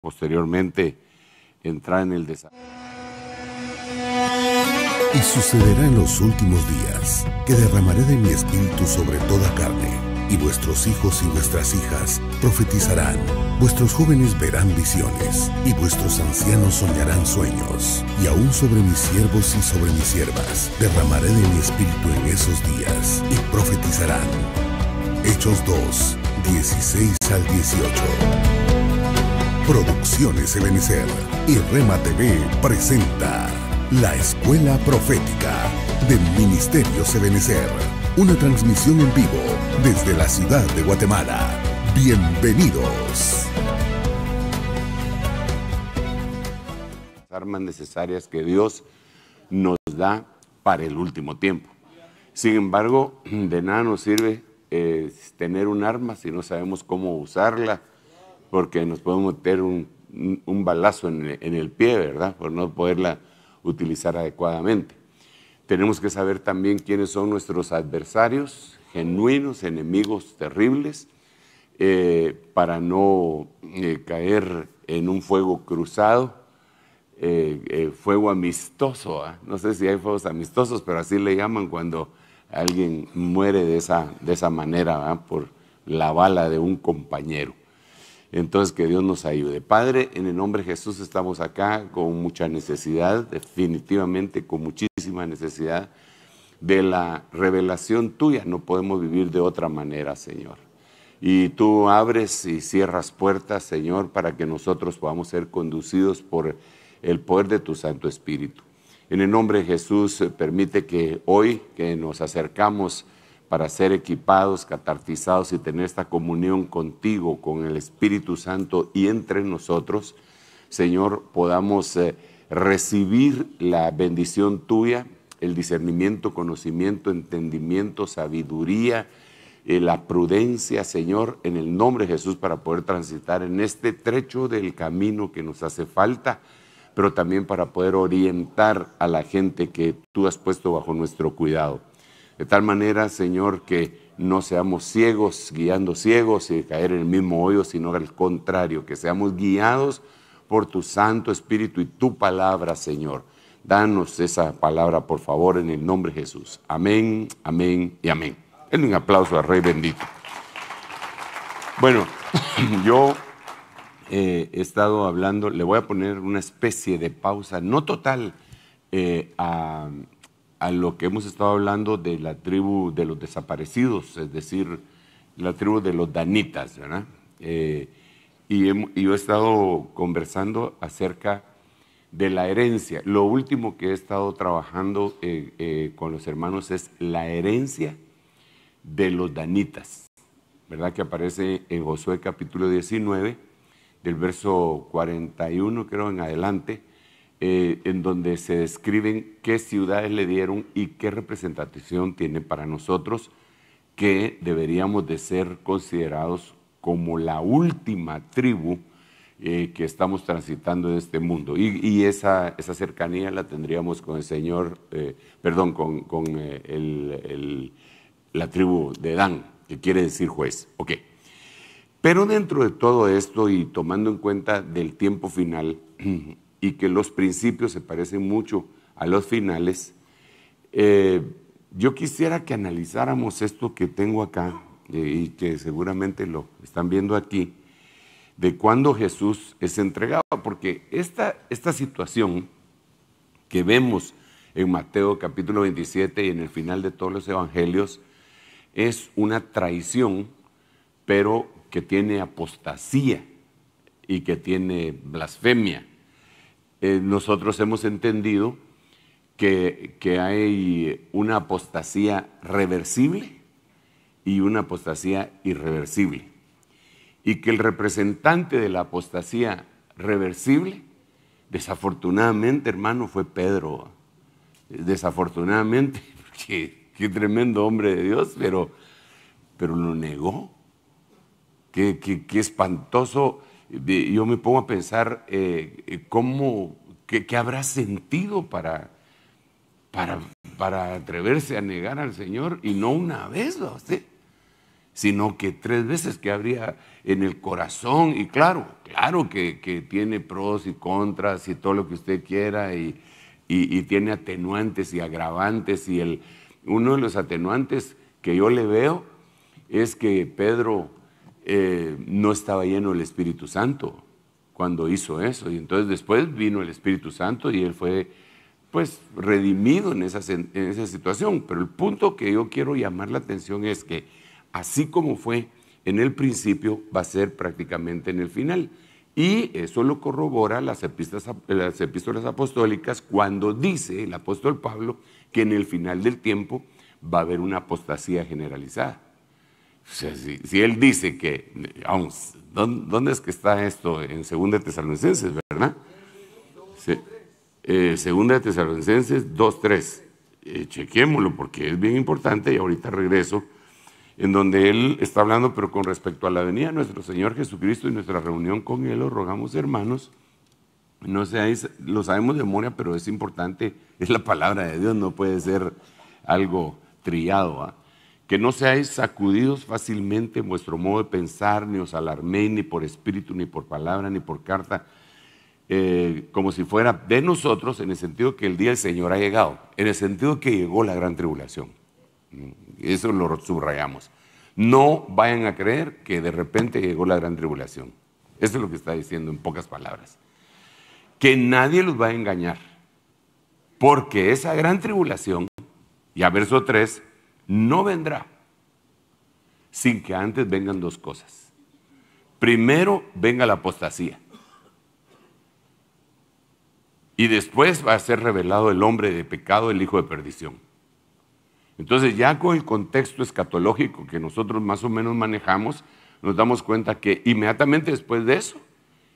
posteriormente entrar en el desarrollo. Y sucederá en los últimos días, que derramaré de mi espíritu sobre toda carne, y vuestros hijos y vuestras hijas profetizarán, vuestros jóvenes verán visiones, y vuestros ancianos soñarán sueños, y aún sobre mis siervos y sobre mis siervas derramaré de mi espíritu en esos días, y profetizarán. Hechos 2, 16 al 18. Producciones Ebenezer y Rema TV presenta La Escuela Profética del Ministerio Ebenezer, una transmisión en vivo desde la ciudad de Guatemala. Bienvenidos. Armas necesarias que Dios nos da para el último tiempo. Sin embargo, de nada nos sirve tener un arma si no sabemos cómo usarla, porque nos podemos meter un balazo en el pie, ¿verdad? Por no poderla utilizar adecuadamente. Tenemos que saber también quiénes son nuestros adversarios, genuinos, enemigos terribles, para no caer en un fuego cruzado, fuego amistoso, ¿eh? No sé si hay fuegos amistosos, pero así le llaman cuando alguien muere de esa manera, ¿verdad? Por la bala de un compañero. Entonces, que Dios nos ayude. Padre, en el nombre de Jesús estamos acá con mucha necesidad, definitivamente con muchísima necesidad de la revelación tuya. No podemos vivir de otra manera, Señor. Y tú abres y cierras puertas, Señor, para que nosotros podamos ser conducidos por el poder de tu Santo Espíritu. En el nombre de Jesús, permite que hoy que nos acercamos para ser equipados, catartizados y tener esta comunión contigo, con el Espíritu Santo y entre nosotros, Señor, podamos recibir la bendición tuya, el discernimiento, conocimiento, entendimiento, sabiduría, la prudencia, Señor, en el nombre de Jesús, para poder transitar en este trecho del camino que nos hace falta, pero también para poder orientar a la gente que tú has puesto bajo nuestro cuidado. De tal manera, Señor, que no seamos ciegos, guiando ciegos y caer en el mismo hoyo, sino al contrario, que seamos guiados por tu Santo Espíritu y tu palabra, Señor. Danos esa palabra, por favor, en el nombre de Jesús. Amén, amén y amén. Denle un aplauso al Rey bendito. Bueno, yo he estado hablando, le voy a poner una especie de pausa, no total, a lo que hemos estado hablando de la tribu de los desaparecidos, es decir, la tribu de los danitas, ¿verdad? Y yo he estado conversando acerca de la herencia. Lo último que he estado trabajando con los hermanos es la herencia de los danitas, ¿verdad? Que aparece en Josué capítulo 19, del verso 41, creo, en adelante, en donde se describen qué ciudades le dieron y qué representación tiene para nosotros, que deberíamos de ser considerados como la última tribu que estamos transitando en este mundo. Y esa cercanía la tendríamos con el Señor, con la tribu de Dan, que quiere decir juez. Ok. Pero dentro de todo esto y tomando en cuenta del tiempo final, y que los principios se parecen mucho a los finales, yo quisiera que analizáramos esto que tengo acá, y que seguramente lo están viendo aquí, de cuando Jesús es entregado, porque esta situación que vemos en Mateo capítulo 27 y en el final de todos los evangelios, es una traición, pero que tiene apostasía y que tiene blasfemia. Nosotros hemos entendido que hay una apostasía reversible y una apostasía irreversible. Y que el representante de la apostasía reversible, desafortunadamente, hermano, fue Pedro. Desafortunadamente, porque qué tremendo hombre de Dios, pero lo negó. Qué espantoso. Yo me pongo a pensar qué habrá sentido para atreverse a negar al Señor, y no una vez, ¿va usted? sino que 3 veces que habría en el corazón. Y claro que tiene pros y contras y todo lo que usted quiera, y tiene atenuantes y agravantes. Y uno de los atenuantes que yo le veo es que Pedro no estaba lleno del Espíritu Santo cuando hizo eso, y entonces después vino el Espíritu Santo y él fue pues redimido en esa situación. Pero el punto que yo quiero llamar la atención es que así como fue en el principio, va a ser prácticamente en el final. Y eso lo corrobora las epístolas apostólicas, cuando dice el apóstol Pablo que en el final del tiempo va a haber una apostasía generalizada. O sea, si él dice que, vamos, ¿dónde es que está esto? En 2 Tesalonicenses, ¿verdad? Sí. 2 Tesalonicenses 2:3. Chequémoslo porque es bien importante, y ahorita regreso, en donde él está hablando, pero con respecto a la venida de nuestro Señor Jesucristo y nuestra reunión con Él. Os rogamos, hermanos, no seáis, lo sabemos de memoria, pero es importante, es la palabra de Dios, no puede ser algo trillado, ¿eh? Que no seáis sacudidos fácilmente en vuestro modo de pensar, ni os alarméis ni por espíritu, ni por palabra, ni por carta, como si fuera de nosotros, en el sentido que el día del Señor ha llegado, en el sentido que llegó la gran tribulación. Eso lo subrayamos. No vayan a creer que de repente llegó la gran tribulación. Eso es lo que está diciendo en pocas palabras. Que nadie los va a engañar, porque esa gran tribulación, ya verso 3, no vendrá sin que antes vengan 2 cosas. Primero venga la apostasía, y después va a ser revelado el hombre de pecado, el hijo de perdición. Entonces, ya con el contexto escatológico que nosotros más o menos manejamos, nos damos cuenta que inmediatamente después de eso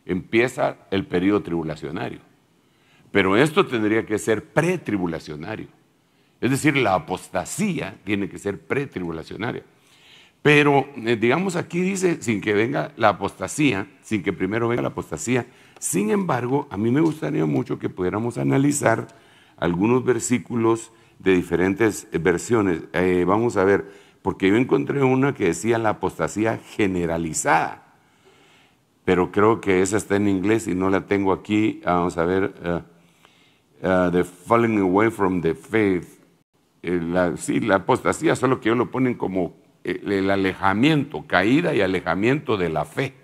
empieza el periodo tribulacionario. Pero esto tendría que ser pretribulacionario. Es decir, la apostasía tiene que ser pretribulacionaria. Pero, digamos, aquí dice, sin que venga la apostasía, sin que primero venga la apostasía. Sin embargo, a mí me gustaría mucho que pudiéramos analizar algunos versículos de diferentes versiones. Vamos a ver, porque yo encontré una que decía la apostasía generalizada, pero creo que esa está en inglés y no la tengo aquí. Vamos a ver, the falling away from the faith. Sí, la apostasía, solo que ellos lo ponen como el alejamiento, caída y alejamiento de la fe,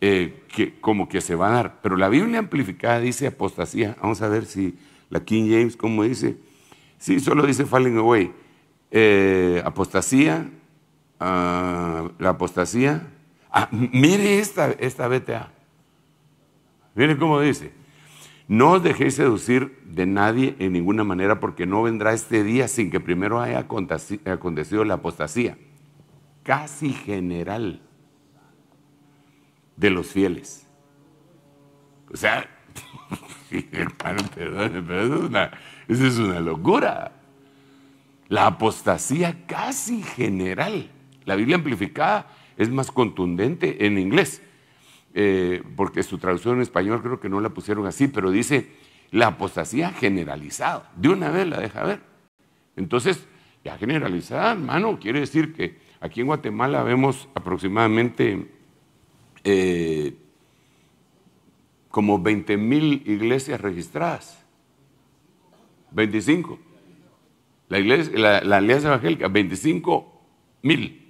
que como que se va a dar. Pero la Biblia amplificada dice apostasía. Vamos a ver si la King James, ¿cómo dice? Sí, solo dice falling away. Apostasía, la apostasía. Mire esta BTA. Mire cómo dice. No os dejéis seducir de nadie en ninguna manera, porque no vendrá este día sin que primero haya acontecido la apostasía casi general de los fieles. O sea, hermano, perdón, pero eso es una locura. La apostasía casi general. La Biblia amplificada es más contundente en inglés, porque su traducción en español creo que no la pusieron así, pero dice la apostasía generalizada. De una vez la deja ver. Entonces, ya generalizada, hermano, quiere decir que aquí en Guatemala vemos aproximadamente como 20,000 iglesias registradas. 25. La Alianza Evangélica, 25,000.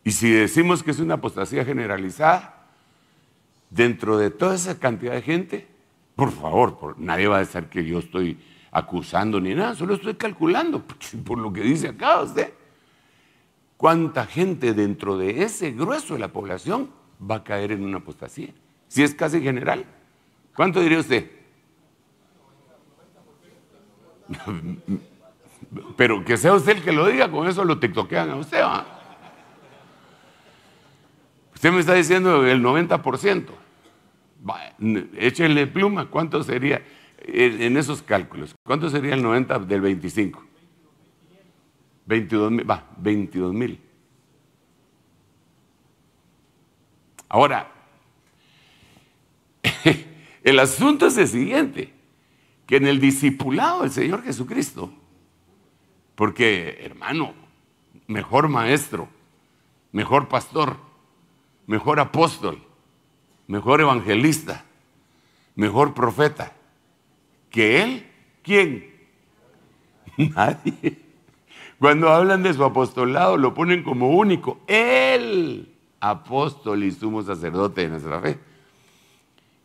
Y si decimos que es una apostasía generalizada, dentro de toda esa cantidad de gente, por favor, nadie va a decir que yo estoy acusando ni nada, solo estoy calculando, por lo que dice acá usted. ¿Cuánta gente dentro de ese grueso de la población va a caer en una apostasía? Si es casi general, ¿cuánto diría usted? Pero que sea usted el que lo diga, con eso lo tiktokean a usted, ¿va? Usted me está diciendo el 90%. Échele pluma, ¿cuánto sería en esos cálculos? ¿Cuánto sería el 90 del 25? 22,000. Ahora, el asunto es el siguiente, que en el discipulado del Señor Jesucristo, porque, hermano, mejor maestro, mejor pastor, mejor apóstol, mejor evangelista, mejor profeta que él. ¿Quién? Nadie. Cuando hablan de su apostolado lo ponen como único. El apóstol y sumo sacerdote de nuestra fe.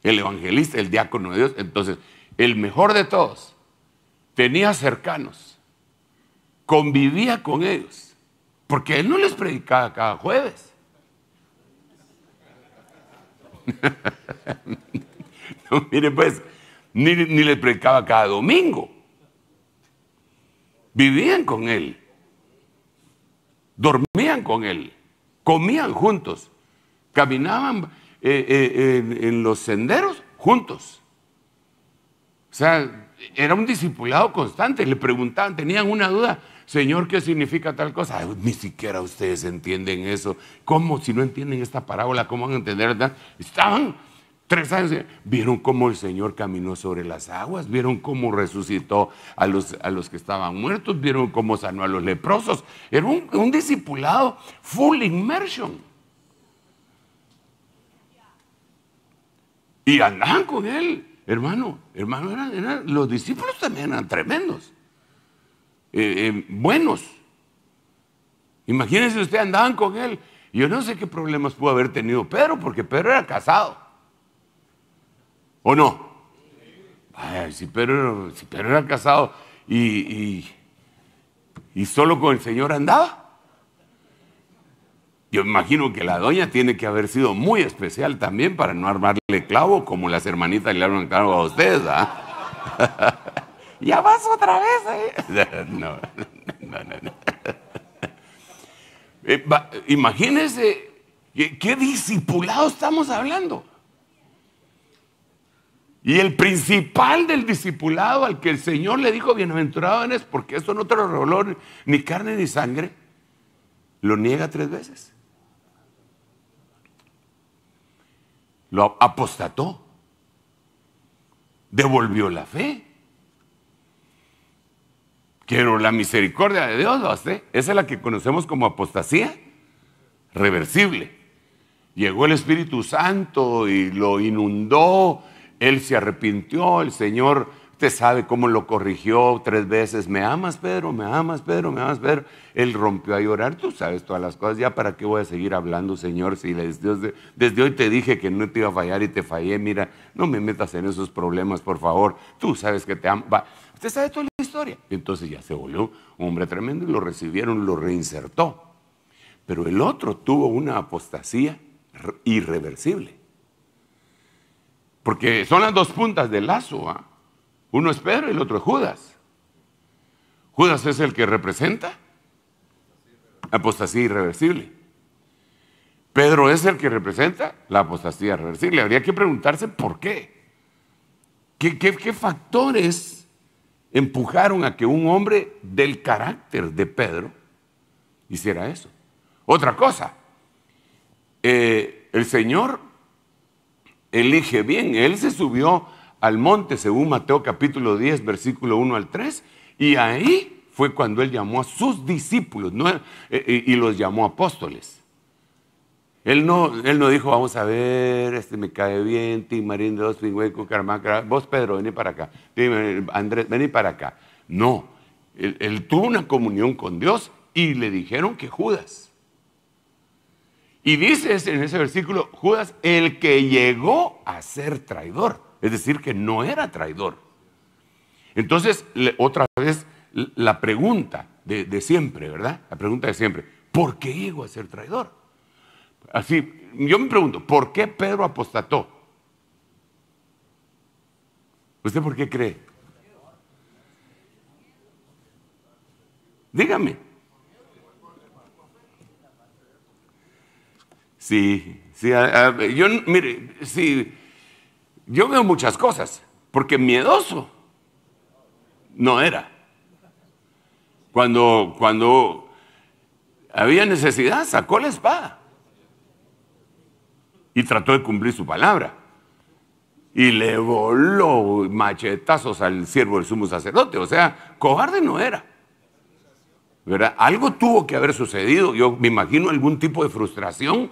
El evangelista, el diácono de Dios. Entonces, el mejor de todos. Tenía cercanos. Convivía con ellos. Porque él no les predicaba cada jueves. No, mire pues, ni les predicaba cada domingo. Vivían con él. Dormían con él. Comían juntos. Caminaban en los senderos juntos. O sea, era un discipulado constante. Le preguntaban, tenían una duda. Señor, ¿qué significa tal cosa? Ay, ni siquiera ustedes entienden eso. ¿Cómo? Si no entienden esta parábola, ¿cómo van a entender? ¿Verdad? Estaban 3 años. Vieron cómo el Señor caminó sobre las aguas. Vieron cómo resucitó a los que estaban muertos. Vieron cómo sanó a los leprosos. Era un discipulado full immersion. Y andaban con él. Hermano, los discípulos también eran tremendos. Buenos. Imagínense usted, andaban con él. Yo no sé qué problemas pudo haber tenido Pedro, porque Pedro era casado. ¿O no? Ay, si Pedro era casado y solo con el Señor andaba. Yo imagino que la doña tiene que haber sido muy especial también para no armarle clavo como las hermanitas le arman clavo a ustedes, ¿ah? Ya vas otra vez, ¿eh? No. Imagínense qué discipulado estamos hablando. Y el principal del discipulado al que el Señor le dijo, bienaventurado eres, porque esto no te lo reveló ni carne ni sangre, lo niega 3 veces. Lo apostató. Devolvió la fe. Quiero la misericordia de Dios, ¿no? Esa es la que conocemos como apostasía reversible. Llegó el Espíritu Santo y lo inundó. Él se arrepintió, el Señor, usted sabe cómo lo corrigió 3 veces. ¿Me amas, Pedro? ¿Me amas, Pedro? ¿Me amas, Pedro? Él rompió a llorar. Tú sabes todas las cosas. ¿Ya para qué voy a seguir hablando, Señor? Si desde hoy te dije que no te iba a fallar y te fallé. Mira, no me metas en esos problemas, por favor. Tú sabes que te amo. Va. Usted sabe toda la historia. Entonces ya se volvió un hombre tremendo y lo recibieron, lo reinsertó. Pero el otro tuvo una apostasía irreversible. Porque son las 2 puntas del lazo, ¿eh? Uno es Pedro y el otro es Judas. Judas es el que representa apostasía irreversible. Pedro es el que representa la apostasía irreversible. Habría que preguntarse por qué. ¿Qué factores empujaron a que un hombre del carácter de Pedro hiciera eso? Otra cosa, el Señor elige bien. Él se subió al monte según Mateo capítulo 10 versículo 1 al 3 y ahí fue cuando él llamó a sus discípulos y los llamó apóstoles. Él no dijo, vamos a ver, me cae bien, Timarín de los Pingüecos, Caramaca, vos Pedro, vení para acá, Andrés, vení para acá. No, él tuvo una comunión con Dios y le dijeron que Judas. Y dice en ese versículo, Judas, el que llegó a ser traidor, es decir, que no era traidor. Entonces, otra vez, la pregunta de siempre, ¿verdad? La pregunta de siempre, ¿por qué llegó a ser traidor? Así, yo me pregunto, ¿por qué Pedro apostató? ¿Usted por qué cree? Dígame. Sí, mire, sí, yo veo muchas cosas, porque miedoso no era. Cuando había necesidad, sacó la espada y trató de cumplir su palabra. Y le voló machetazos al siervo del sumo sacerdote. O sea, cobarde no era. ¿verdad? Algo tuvo que haber sucedido. Yo me imagino algún tipo de frustración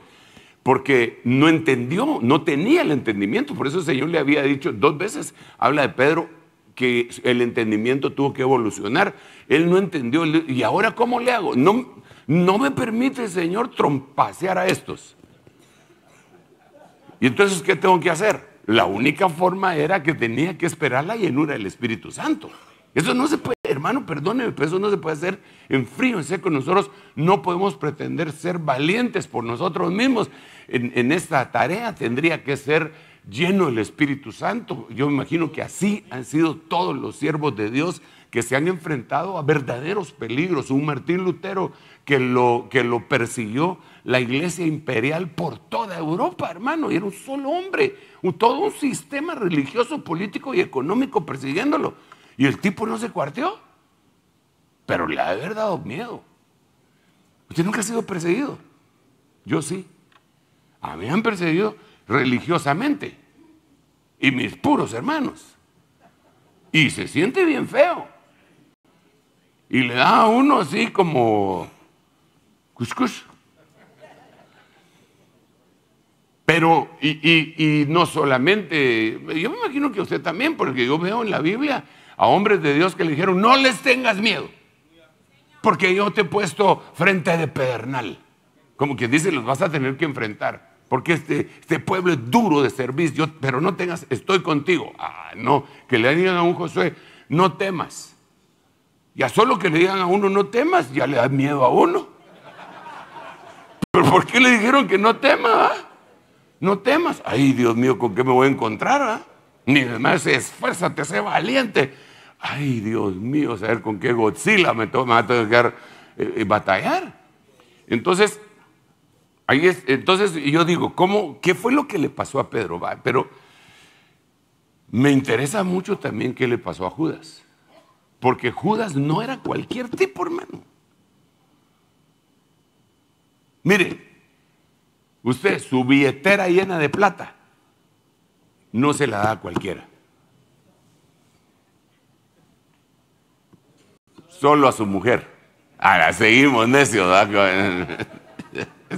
porque no entendió, no tenía el entendimiento. Por eso el Señor le había dicho 2 veces, habla de Pedro, que el entendimiento tuvo que evolucionar. Él no entendió. ¿Y ahora cómo le hago? No me permite, Señor, trompacear a estos. ¿Y entonces qué tengo que hacer? La única forma era que tenía que esperar la llenura del Espíritu Santo. Eso no se puede, hermano, perdóneme, pero eso no se puede hacer en frío, en seco. Nosotros no podemos pretender ser valientes por nosotros mismos. En esta tarea tendría que ser lleno del Espíritu Santo. Yo me imagino que así han sido todos los siervos de Dios que se han enfrentado a verdaderos peligros. Un Martín Lutero que lo persiguió la iglesia imperial por toda Europa, hermano, y era un solo hombre, todo un sistema religioso, político y económico persiguiéndolo. Y el tipo no se cuarteó, pero le ha de haber dado miedo. Usted nunca ha sido perseguido. Yo sí. A mí me han perseguido religiosamente. Y mis puros hermanos. Y se siente bien feo. Y le da a uno así como cuscús. Pero, y no solamente, yo me imagino que usted también, porque yo veo en la Biblia a hombres de Dios que le dijeron, no les tengas miedo, porque yo te he puesto frente de pedernal. Como quien dice, los vas a tener que enfrentar, porque este pueblo es duro de servir, pero no tengas, estoy contigo. No, que le digan a un Josué, no temas. Ya solo que le digan a uno, no temas, ya le da miedo a uno. ¿Pero por qué le dijeron que no tema? No temas. Ay, Dios mío, ¿con qué me voy a encontrar? Ni además, esfuérzate, sé valiente. Ay, Dios mío, saber con qué Godzilla me va a tener que batallar. Entonces, entonces yo digo, ¿qué fue lo que le pasó a Pedro? Pero me interesa mucho también qué le pasó a Judas. Porque Judas no era cualquier tipo, hermano. Mire, usted, su billetera llena de plata, no se la da a cualquiera. Solo a su mujer. Ahora seguimos necios, ¿verdad?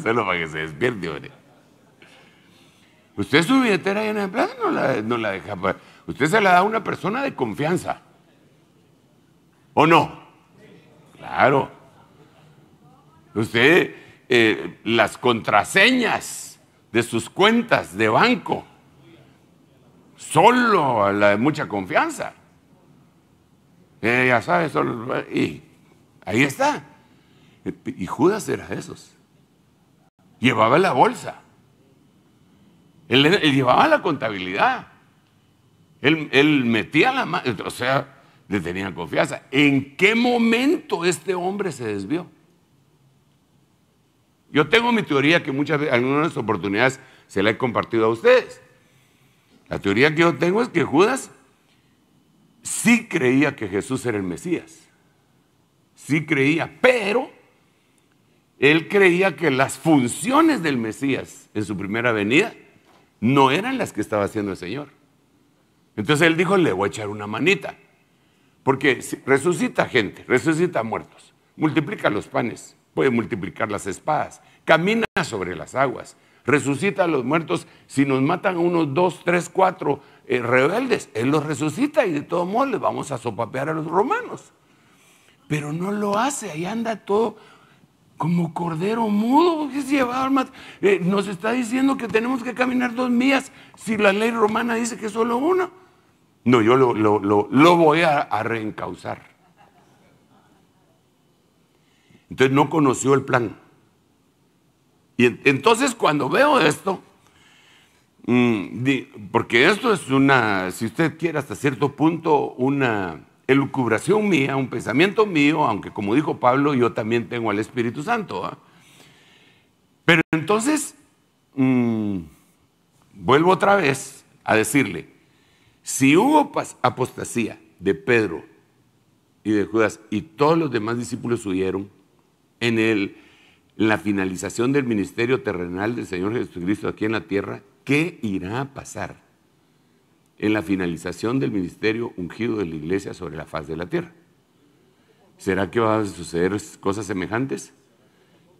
Solo para que se despierte, hombre. Usted, su billetera llena de plata, no la deja. Usted se la da a una persona de confianza. ¿O no? Claro. Usted, las contraseñas de sus cuentas de banco, solo a la de mucha confianza. Ya sabe, y ahí está. Y Judas era de esos. Llevaba la bolsa. Él llevaba la contabilidad. Él metía la mano, o sea, le tenían confianza. ¿En qué momento este hombre se desvió? Yo tengo mi teoría que muchas veces, en algunas oportunidades se la he compartido a ustedes. La teoría que yo tengo es que Judas sí creía que Jesús era el Mesías. Sí creía, pero él creía que las funciones del Mesías en su primera venida no eran las que estaba haciendo el Señor. Entonces él dijo, le voy a echar una manita. Porque resucita gente, resucita muertos, multiplica los panes, puede multiplicar las espadas, camina sobre las aguas, resucita a los muertos. Si nos matan unos 2, 3, 4 rebeldes, Él los resucita y de todos modos les vamos a sopapear a los romanos. Pero no lo hace, ahí anda todo como cordero mudo. Nos está diciendo que tenemos que caminar 2 millas si la ley romana dice que solo 1. No, yo lo voy a reencauzar. Entonces no conoció el plan. Y entonces cuando veo esto, porque esto es si usted quiere hasta cierto punto, una elucubración mía, un pensamiento mío, aunque como dijo Pablo, yo también tengo al Espíritu Santo. Pero entonces, vuelvo otra vez a decirle, si hubo apostasía de Pedro y de Judas y todos los demás discípulos huyeron en la finalización del ministerio terrenal del Señor Jesucristo aquí en la tierra, ¿qué irá a pasar en la finalización del ministerio ungido de la iglesia sobre la faz de la tierra? ¿Será que van a suceder cosas semejantes?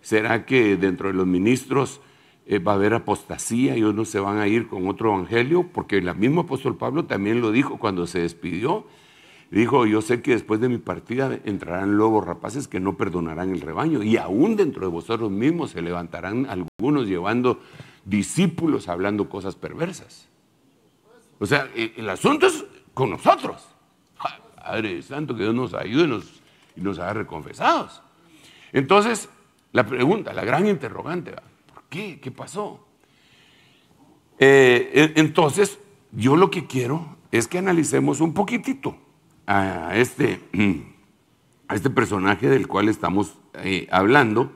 ¿Será que dentro de los ministros va a haber apostasía y unos se van a ir con otro evangelio? Porque el mismo apóstol Pablo también lo dijo cuando se despidió. Dijo, yo sé que después de mi partida entrarán lobos rapaces que no perdonarán el rebaño, y aún dentro de vosotros mismos se levantarán algunos llevando discípulos hablando cosas perversas. O sea, el asunto es con nosotros. Padre Santo, que Dios nos ayude y nos haga reconfesados. Entonces, la pregunta, la gran interrogante, ¿por qué? ¿Qué pasó? Entonces, yo lo que quiero es que analicemos un poquitito a este personaje del cual estamos hablando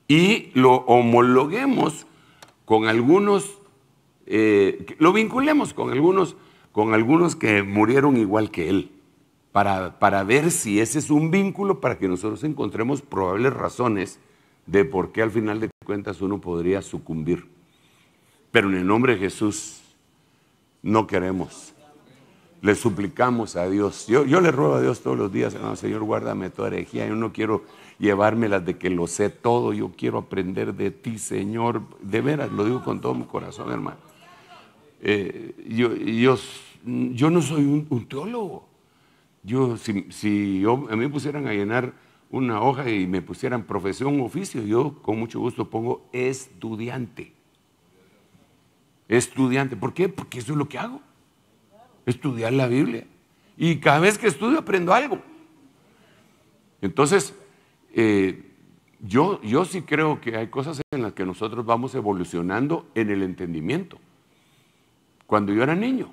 y lo homologuemos con algunos, lo vinculemos con algunos que murieron igual que él, para ver si ese es un vínculo para que nosotros encontremos probables razones de por qué al final de cuentas uno podría sucumbir. Pero en el nombre de Jesús no queremos. Le suplicamos a Dios. Yo le ruego a Dios todos los días, hermano, Señor, guárdame toda herejía. Yo no quiero llevármelas de que lo sé todo. Yo quiero aprender de ti, Señor. De veras, lo digo con todo mi corazón, hermano. Yo no soy un teólogo. Si a mí me pusieran a llenar una hoja y me pusieran profesión o oficio, yo con mucho gusto pongo estudiante. Estudiante. ¿Por qué? Porque eso es lo que hago. Estudiar la Biblia. Y cada vez que estudio aprendo algo. Entonces, yo sí creo que hay cosas en las que nosotros vamos evolucionando en el entendimiento. Cuando yo era niño,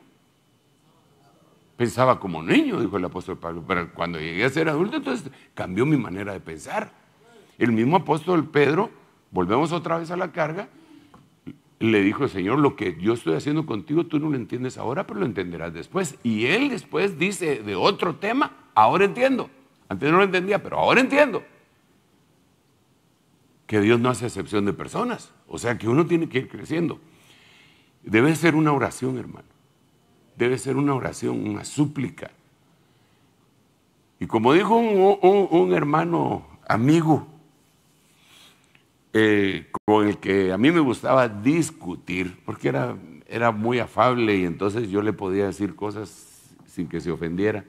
pensaba como niño, dijo el apóstol Pablo, pero cuando llegué a ser adulto, entonces cambió mi manera de pensar. El mismo apóstol Pedro, volvemos otra vez a la carga, le dijo, Señor, lo que yo estoy haciendo contigo, tú no lo entiendes ahora, pero lo entenderás después. Y él después dice de otro tema, ahora entiendo. Antes no lo entendía, pero ahora entiendo. Que Dios no hace excepción de personas. O sea que uno tiene que ir creciendo. Debe ser una oración, hermano. Debe ser una oración, una súplica. Y como dijo un hermano amigo, con el que a mí me gustaba discutir, porque era muy afable y entonces yo le podía decir cosas sin que se ofendiera.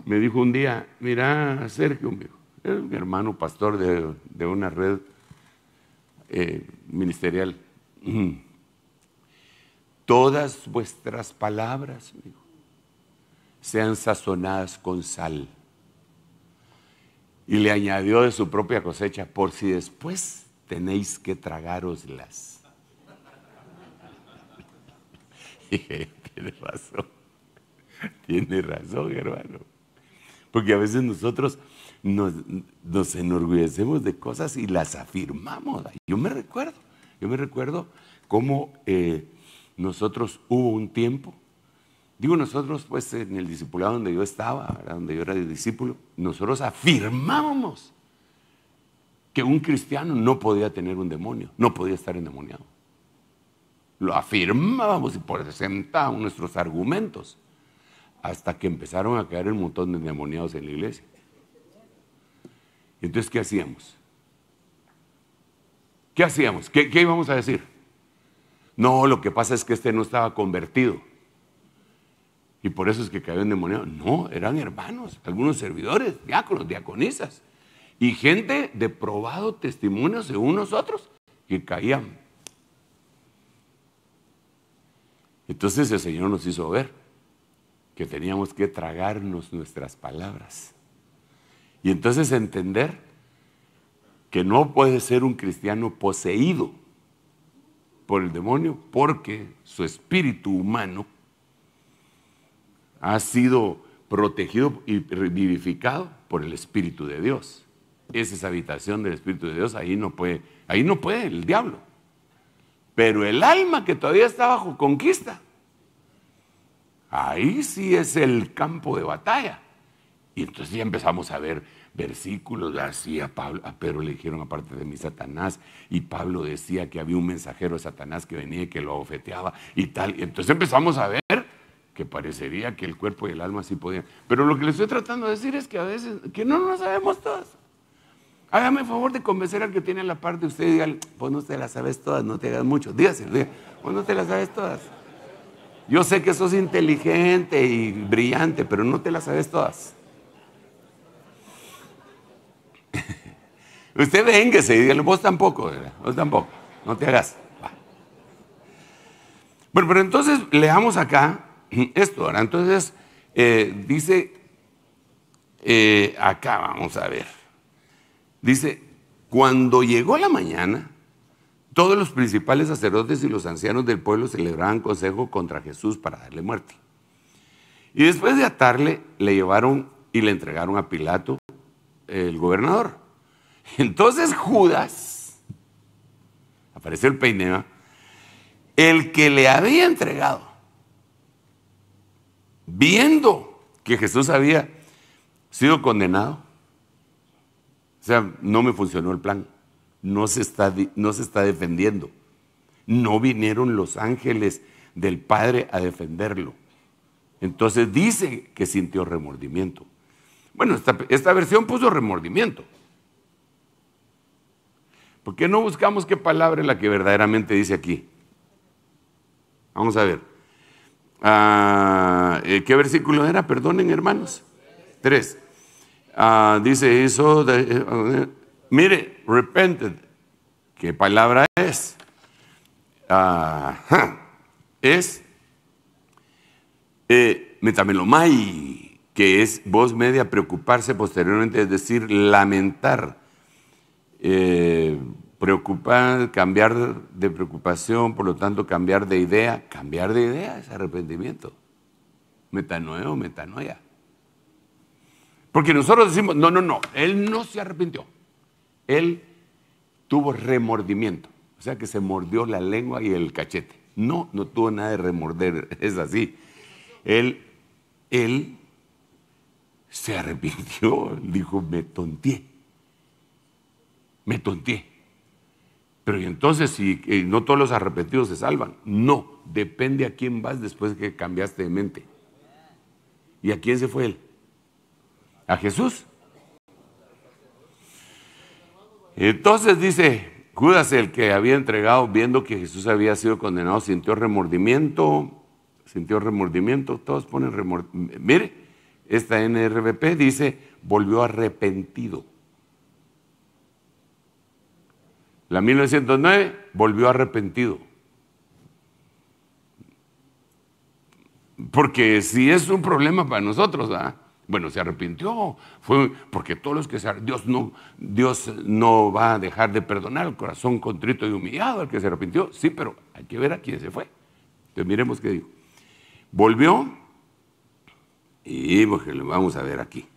Me dijo un día, mira, Sergio, es un hermano pastor de una red ministerial. Todas vuestras palabras, amigo, sean sazonadas con sal. Y le añadió de su propia cosecha, por si después tenéis que tragároslas. Y dije, tiene razón, hermano. Porque a veces nosotros nos enorgullecemos de cosas y las afirmamos. Yo me recuerdo cómo nosotros hubo un tiempo, digo nosotros pues en el discipulado donde yo estaba, ¿verdad? Donde yo era discípulo, nosotros afirmábamos que un cristiano no podía tener un demonio, no podía estar endemoniado. Lo afirmábamos y presentábamos nuestros argumentos hasta que empezaron a caer un montón de endemoniados en la iglesia. Entonces, ¿qué hacíamos? ¿Qué hacíamos? ¿Qué íbamos a decir? No, lo que pasa es que este no estaba convertido y por eso es que cayó endemoniado. No, eran hermanos, algunos servidores, diáconos, diaconisas y gente de probado testimonio según nosotros que caían. Entonces el Señor nos hizo ver que teníamos que tragarnos nuestras palabras y entonces entender que no puede ser un cristiano poseído por el demonio, porque su espíritu humano ha sido protegido y vivificado por el Espíritu de Dios. Esa es habitación del Espíritu de Dios, ahí no puede el diablo. Pero el alma que todavía está bajo conquista, ahí sí es el campo de batalla. Y entonces ya empezamos a ver versículos así a Pedro le dijeron aparte de mí Satanás, y Pablo decía que había un mensajero de Satanás que venía y que lo abofeteaba y tal. Y entonces empezamos a ver que parecería que el cuerpo y el alma sí podían. Pero lo que le estoy tratando de decir es que a veces, que no nos sabemos todas. Hágame el favor de convencer al que tiene la parte de usted y dígale, pues no te las sabes todas, no te hagas mucho. Dígase, pues no te las sabes todas. Yo sé que sos inteligente y brillante, pero no te las sabes todas. Usted véngase y dígale, vos tampoco, ¿verdad? Vos tampoco, no te hagas. Bueno, pero entonces leamos acá esto, ¿verdad? Entonces dice, acá vamos a ver. Dice, cuando llegó la mañana, todos los principales sacerdotes y los ancianos del pueblo celebraban consejo contra Jesús para darle muerte. Y después de atarle, le llevaron y le entregaron a Pilato, el gobernador. Entonces Judas, apareció el peineo, el que le había entregado, viendo que Jesús había sido condenado, o sea, no me funcionó el plan, no se está defendiendo, no vinieron los ángeles del Padre a defenderlo. Entonces dice que sintió remordimiento. Bueno, esta versión puso remordimiento. ¿Por qué no buscamos qué palabra es la que verdaderamente dice aquí? Vamos a ver. ¿Qué versículo era? Perdonen, hermanos. 3. Dice eso. Mire, repented. ¿Qué palabra es? Es metamelomai, que es voz media, preocuparse posteriormente, es decir, lamentar. Preocupar, cambiar de preocupación, por lo tanto cambiar de idea es arrepentimiento, metanoia. Porque nosotros decimos, no, él no se arrepintió, él tuvo remordimiento, o sea que se mordió la lengua y el cachete. No tuvo nada de remorder, es así. Él se arrepintió, dijo, me tonteé. Pero ¿y entonces si no todos los arrepentidos se salvan? No, depende a quién vas después de que cambiaste de mente. ¿Y a quién se fue él? ¿A Jesús? Entonces dice, Judas, el que había entregado, viendo que Jesús había sido condenado, sintió remordimiento, todos ponen remordimiento. Mire, esta NRBP dice, volvió arrepentido. La 1909 volvió arrepentido. Porque si es un problema para nosotros, ¿verdad? Bueno, se arrepintió, fue porque todos los que Dios no va a dejar de perdonar el corazón contrito y humillado al que se arrepintió. Sí, pero hay que ver a quién se fue. Entonces miremos qué dijo. Volvió y vamos a ver aquí.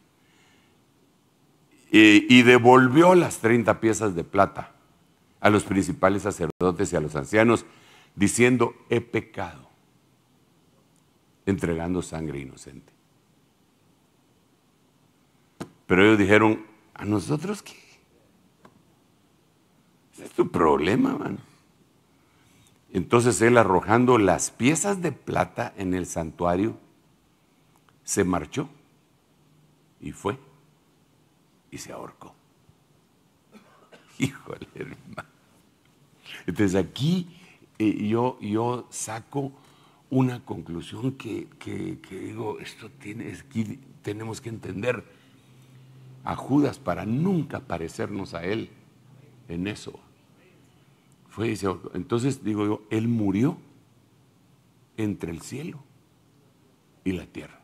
Y devolvió las 30 piezas de plata a los principales sacerdotes y a los ancianos, diciendo, he pecado, entregando sangre inocente. Pero ellos dijeron, ¿a nosotros qué? Ese es tu problema, mano. Entonces él, arrojando las piezas de plata en el santuario, se marchó y fue y se ahorcó. Híjole, hermano. Entonces aquí yo saco una conclusión que digo, tenemos que entender a Judas para nunca parecernos a él en eso. Entonces digo yo, él murió entre el cielo y la tierra.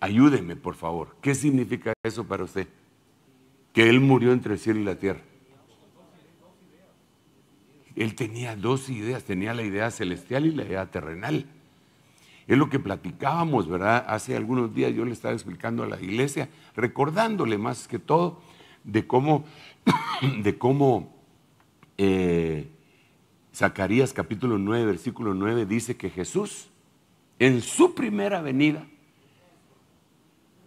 Ayúdeme, por favor. ¿Qué significa eso para usted? Que él murió entre el cielo y la tierra. Él tenía dos ideas, tenía la idea celestial y la idea terrenal. Es lo que platicábamos, ¿verdad? Hace algunos días yo le estaba explicando a la iglesia, recordándole más que todo de cómo Zacarías capítulo 9, versículo 9 dice que Jesús en su primera venida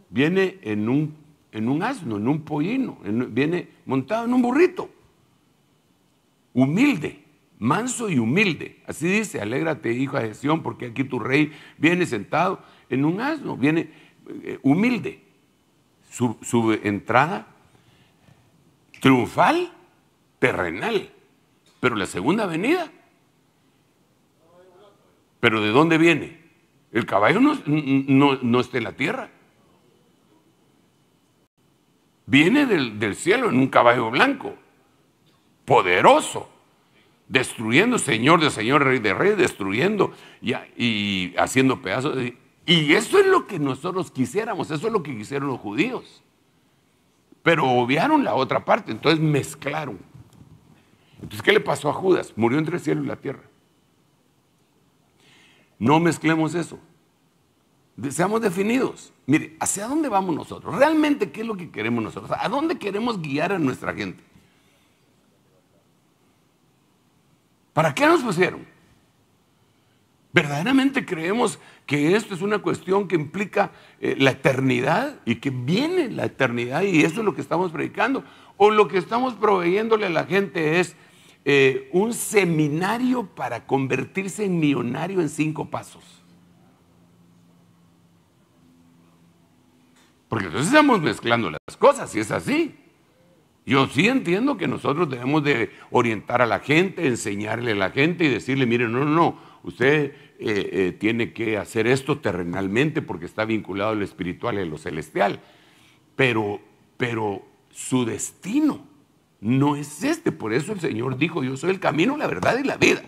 viene en un asno, en un pollino, viene montado en un burrito. humilde, manso y humilde. Así dice, alégrate, hija de Sión, porque aquí tu rey viene sentado en un asno, viene humilde. Su entrada triunfal, terrenal, pero la segunda venida. ¿Pero de dónde viene? El caballo no está en la tierra. Viene del cielo en un caballo blanco, poderoso, destruyendo, Señor de Señor, Rey de Rey, destruyendo y haciendo pedazos. Y eso es lo que nosotros quisiéramos, eso es lo que quisieron los judíos. Pero obviaron la otra parte, entonces mezclaron. Entonces, ¿qué le pasó a Judas? Murió entre el cielo y la tierra. No mezclemos eso. Seamos definidos. Mire, ¿hacia dónde vamos nosotros? ¿Realmente qué es lo que queremos nosotros? ¿A dónde queremos guiar a nuestra gente? ¿Para qué nos pusieron? ¿Verdaderamente creemos que esto es una cuestión que implica la eternidad y que viene la eternidad y eso es lo que estamos predicando? ¿O lo que estamos proveyéndole a la gente es un seminario para convertirse en millonario en 5 pasos? Porque entonces estamos mezclando las cosas y es así. Yo sí entiendo que nosotros debemos de orientar a la gente, enseñarle a la gente y decirle, mire, no, usted tiene que hacer esto terrenalmente porque está vinculado a lo espiritual y a lo celestial. Pero su destino no es este. Por eso el Señor dijo, yo soy el camino, la verdad y la vida.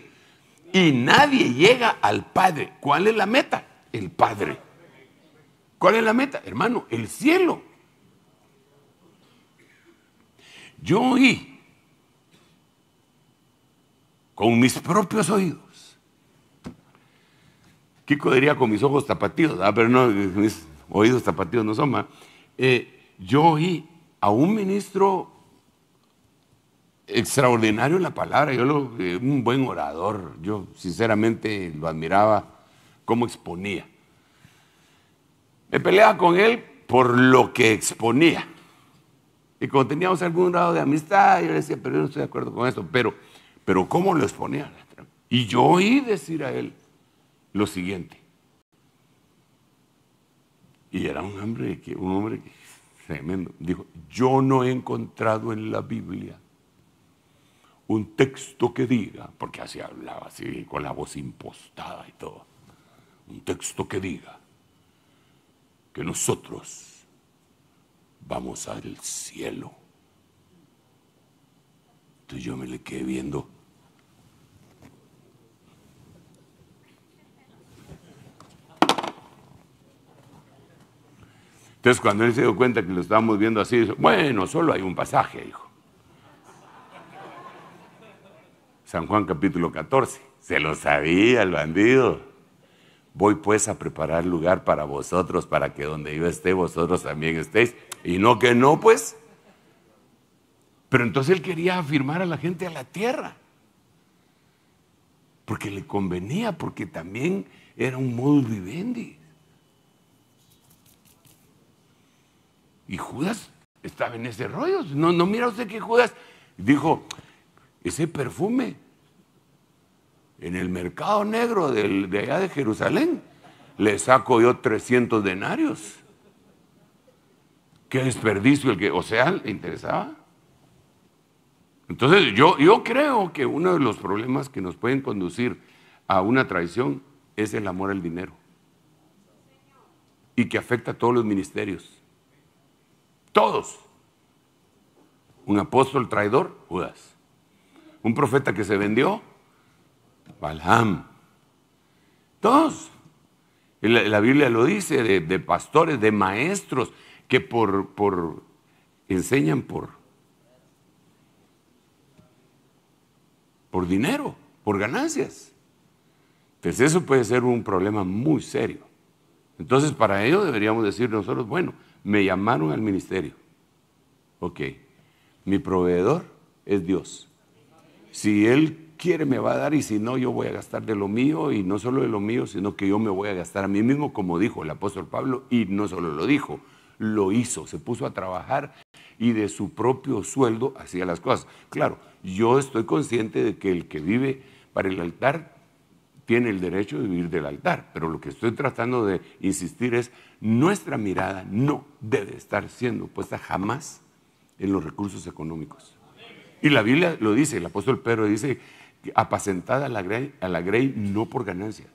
Y nadie llega al Padre. ¿Cuál es la meta? El Padre. ¿Cuál es la meta? Hermano, el cielo. Yo oí con mis propios oídos. Kiko diría con mis ojos tapatíos, pero no, mis oídos tapatíos no son más. Yo oí a un ministro extraordinario en la palabra, un buen orador, yo sinceramente lo admiraba cómo exponía. Me peleaba con él por lo que exponía. Y cuando teníamos algún grado de amistad, yo le decía, pero yo no estoy de acuerdo con esto, pero ¿cómo lo exponía? Y yo oí decir a él lo siguiente. Y era un hombre tremendo. Dijo, yo no he encontrado en la Biblia un texto que diga, porque así hablaba, así con la voz impostada y todo, un texto que diga que nosotros vamos al cielo. Entonces yo me le quedé viendo. Entonces cuando él se dio cuenta que lo estábamos viendo así, dijo, bueno, solo hay un pasaje, dijo. San Juan capítulo 14. Se lo sabía el bandido. Voy pues a preparar lugar para vosotros, para que donde yo esté, vosotros también estéis. Y no que no, pues. Pero entonces él quería afirmar a la gente a la tierra. Porque le convenía, porque también era un modus vivendi. Y Judas estaba en ese rollo. No mira usted que Judas dijo, ese perfume en el mercado negro de allá de Jerusalén, le saco yo 300 denarios. Qué desperdicio o sea, le interesaba. Entonces yo creo que uno de los problemas que nos pueden conducir a una traición es el amor al dinero. Y que afecta a todos los ministerios. Todos. Un apóstol traidor, Judas. Un profeta que se vendió, Balaam. Todos. La Biblia lo dice, de pastores, de maestros, que enseñan por dinero, por ganancias. Entonces eso puede ser un problema muy serio. Entonces para ello deberíamos decir nosotros, bueno, me llamaron al ministerio. Ok, mi proveedor es Dios. Si Él quiere me va a dar y si no yo voy a gastar de lo mío y no solo de lo mío, sino que yo me voy a gastar a mí mismo, como dijo el apóstol Pablo, y no solo lo dijo, lo hizo, se puso a trabajar y de su propio sueldo hacía las cosas. Claro, yo estoy consciente de que el que vive para el altar tiene el derecho de vivir del altar, pero lo que estoy tratando de insistir es, nuestra mirada no debe estar siendo puesta jamás en los recursos económicos. Y la Biblia lo dice, el apóstol Pedro dice, apacentada a la grey no por ganancia.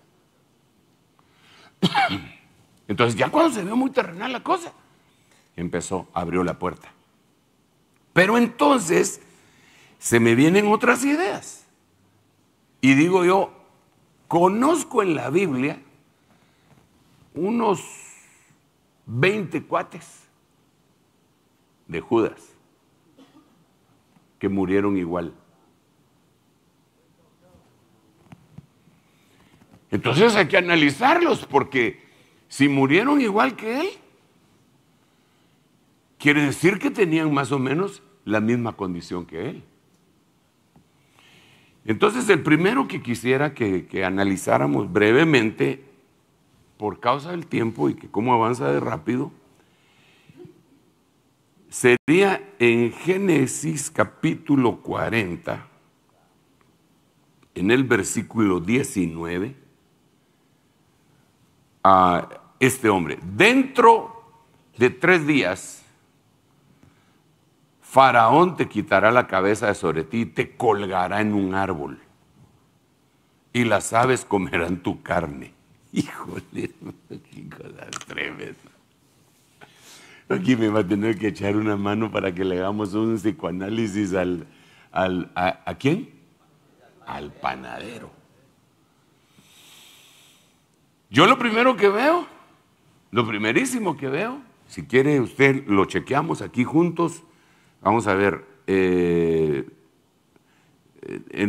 Entonces ya cuando se vio muy terrenal la cosa, abrió la puerta. Pero entonces se me vienen otras ideas. Y digo yo, conozco en la Biblia unos 20 cuates de Judas que murieron igual. Entonces hay que analizarlos, porque si murieron igual que él, quiere decir que tenían más o menos la misma condición que él. Entonces el primero que quisiera que analizáramos brevemente, por causa del tiempo y que cómo avanza de rápido, sería en Génesis capítulo 40, en el versículo 19, a este hombre. Dentro de 3 días, Faraón te quitará la cabeza de sobre ti y te colgará en un árbol. Y las aves comerán tu carne. Híjole, qué cosa tremenda. Aquí me va a tener que echar una mano para que le hagamos un psicoanálisis ¿a quién? Al panadero. Yo lo primero que veo, lo primerísimo que veo, si quiere usted lo chequeamos aquí juntos, vamos a ver, en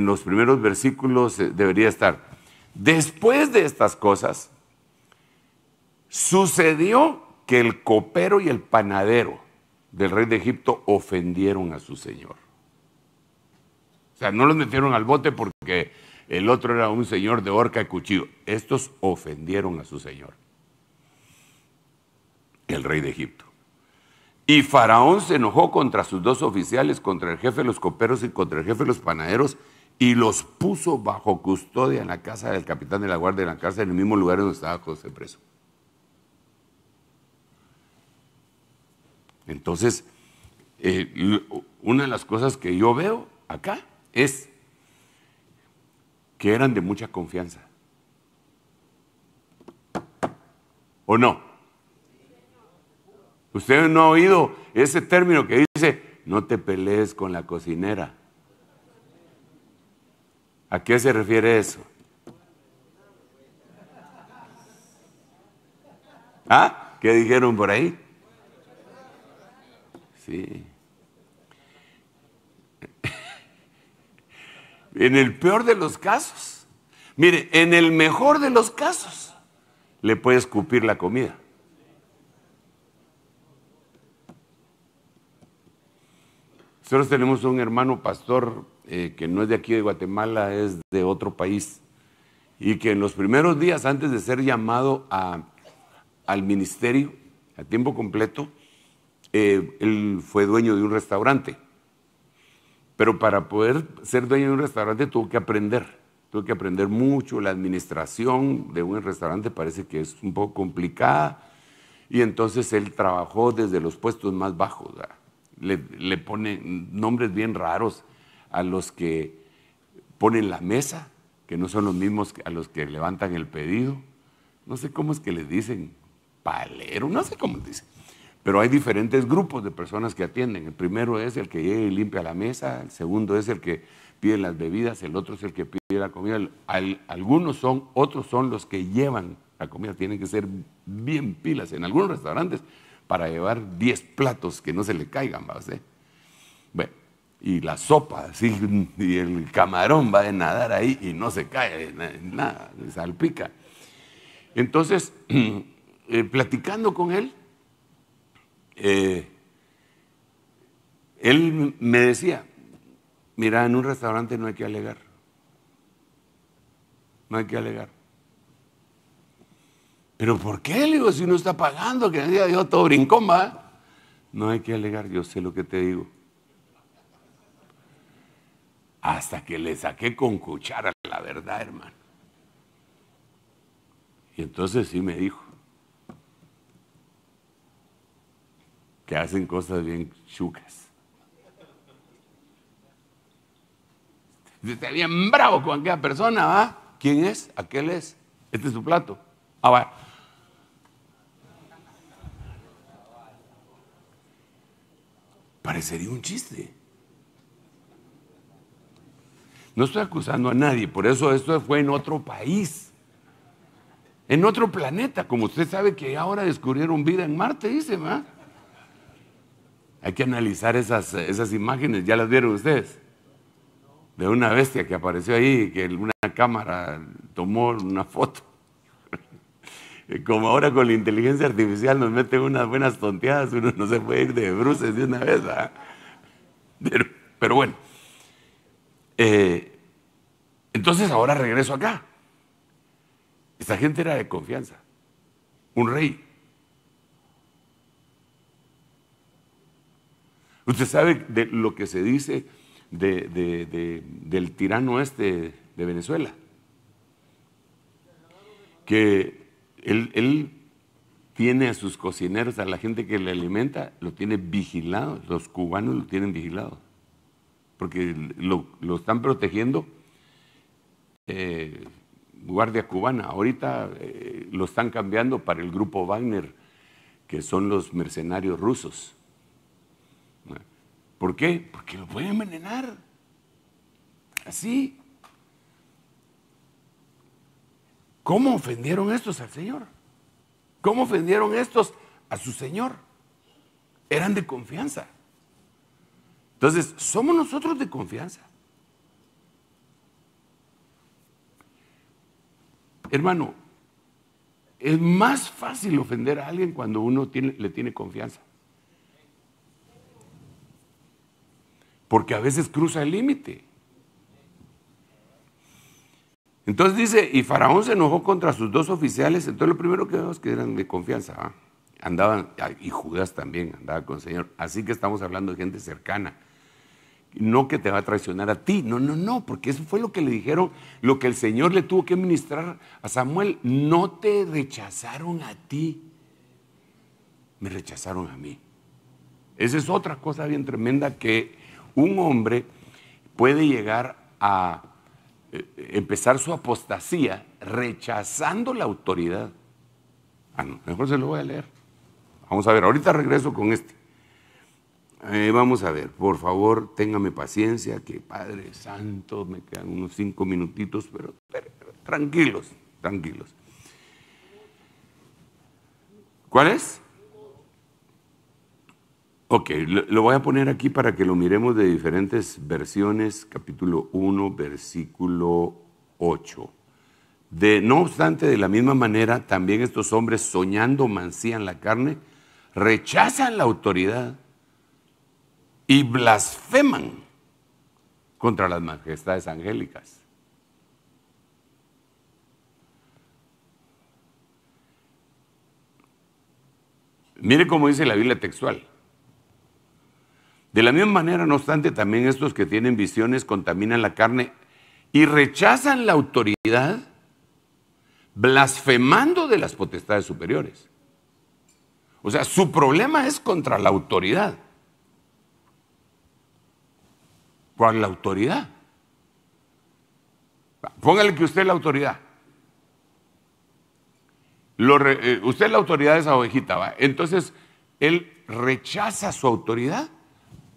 los primeros versículos debería estar, después de estas cosas, sucedió que el copero y el panadero del rey de Egipto ofendieron a su señor. O sea, no los metieron al bote porque el otro era un señor de horca y cuchillo. Estos ofendieron a su señor, el rey de Egipto. Y Faraón se enojó contra sus 2 oficiales, contra el jefe de los coperos y contra el jefe de los panaderos, y los puso bajo custodia en la casa del capitán de la guardia de la cárcel, en el mismo lugar donde estaba José preso. Entonces, una de las cosas que yo veo acá es que eran de mucha confianza. ¿O no? Usted no ha oído ese término que dice, no te pelees con la cocinera. ¿A qué se refiere eso? ¿Ah? ¿Qué dijeron por ahí? Sí. En el peor de los casos, mire, en el mejor de los casos, le puede escupir la comida. Nosotros tenemos un hermano pastor que no es de aquí de Guatemala, es de otro país, y que en los primeros días antes de ser llamado al ministerio a tiempo completo, él fue dueño de un restaurante. Pero para poder ser dueño de un restaurante tuvo que aprender mucho. La administración de un restaurante parece que es un poco complicada, y entonces él trabajó desde los puestos más bajos. Le ponen nombres bien raros a los que ponen la mesa, que no son los mismos a los que levantan el pedido. No sé cómo es que les dicen, palero, no sé cómo dicen. Pero hay diferentes grupos de personas que atienden. El primero es el que llega y limpia la mesa, el segundo es el que pide las bebidas, el otro es el que pide la comida. Otros son los que llevan la comida. Tienen que ser bien pilas en algunos restaurantes para llevar 10 platos que no se le caigan, ¿va usted? Bueno, y la sopa, así, y el camarón va a nadar ahí y no se cae, nada, salpica. Entonces, platicando con él, él me decía, mira, en un restaurante no hay que alegar. No hay que alegar. ¿Pero por qué? Le digo, si uno está pagando, que yo todo brincón, va. No hay que alegar, yo sé lo que te digo. Hasta que le saqué con cuchara la verdad, hermano. Y entonces sí me dijo que hacen cosas bien chucas. Está bien bravo con aquella persona, ¿va? ¿Quién es? ¿Aquel es? Este es su plato. Ah, va. Parecería un chiste. No estoy acusando a nadie, por eso esto fue en otro país, en otro planeta. Como usted sabe que ahora descubrieron vida en Marte, dice, ¿va? Hay que analizar esas imágenes, ¿ya las vieron ustedes? De una bestia que apareció ahí, que una cámara tomó una foto. Como ahora con la inteligencia artificial nos meten unas buenas tonteadas, uno no se puede ir de bruces de una vez, ¿verdad? Pero bueno, entonces ahora regreso acá. Esta gente era de confianza, un rey. Usted sabe de lo que se dice del tirano este de Venezuela, que él tiene a sus cocineros, a la gente que le alimenta, lo tiene vigilado. Los cubanos lo tienen vigilado, porque lo están protegiendo. Guardia cubana, ahorita lo están cambiando para el grupo Wagner, que son los mercenarios rusos. ¿Por qué? Porque lo pueden envenenar. Así. ¿Cómo ofendieron estos al Señor? ¿Cómo ofendieron estos a su Señor? Eran de confianza. Entonces, somos nosotros de confianza. Hermano, es más fácil ofender a alguien cuando uno le tiene confianza. Porque a veces cruza el límite. Entonces dice, y Faraón se enojó contra sus dos oficiales. Entonces lo primero que vemos es que eran de confianza, ¿va? Andaban, y Judas también andaba con el Señor. Así que estamos hablando de gente cercana. No que te va a traicionar a ti, no, porque eso fue lo que le dijeron, lo que el Señor le tuvo que ministrar a Samuel. No te rechazaron a ti, me rechazaron a mí. Esa es otra cosa bien tremenda, que un hombre puede llegar a empezar su apostasía rechazando la autoridad. No, mejor se lo voy a leer. Vamos a ver, ahorita regreso con este. Vamos a ver, por favor, téngame paciencia, que Padre Santo, me quedan unos 5 minutitos, pero tranquilos. ¿Cuál es? Ok, lo voy a poner aquí para que lo miremos de diferentes versiones. Capítulo 1, versículo 8. No obstante, de la misma manera, también estos hombres, soñando, mancían la carne, rechazan la autoridad y blasfeman contra las majestades angélicas. Mire cómo dice la Biblia textual. De la misma manera, no obstante, también estos que tienen visiones contaminan la carne y rechazan la autoridad, blasfemando de las potestades superiores. O sea, su problema es contra la autoridad. ¿Cuál es la autoridad? Póngale que usted es la autoridad. Usted es la autoridad de esa ovejita, ¿va? Entonces, él rechaza su autoridad,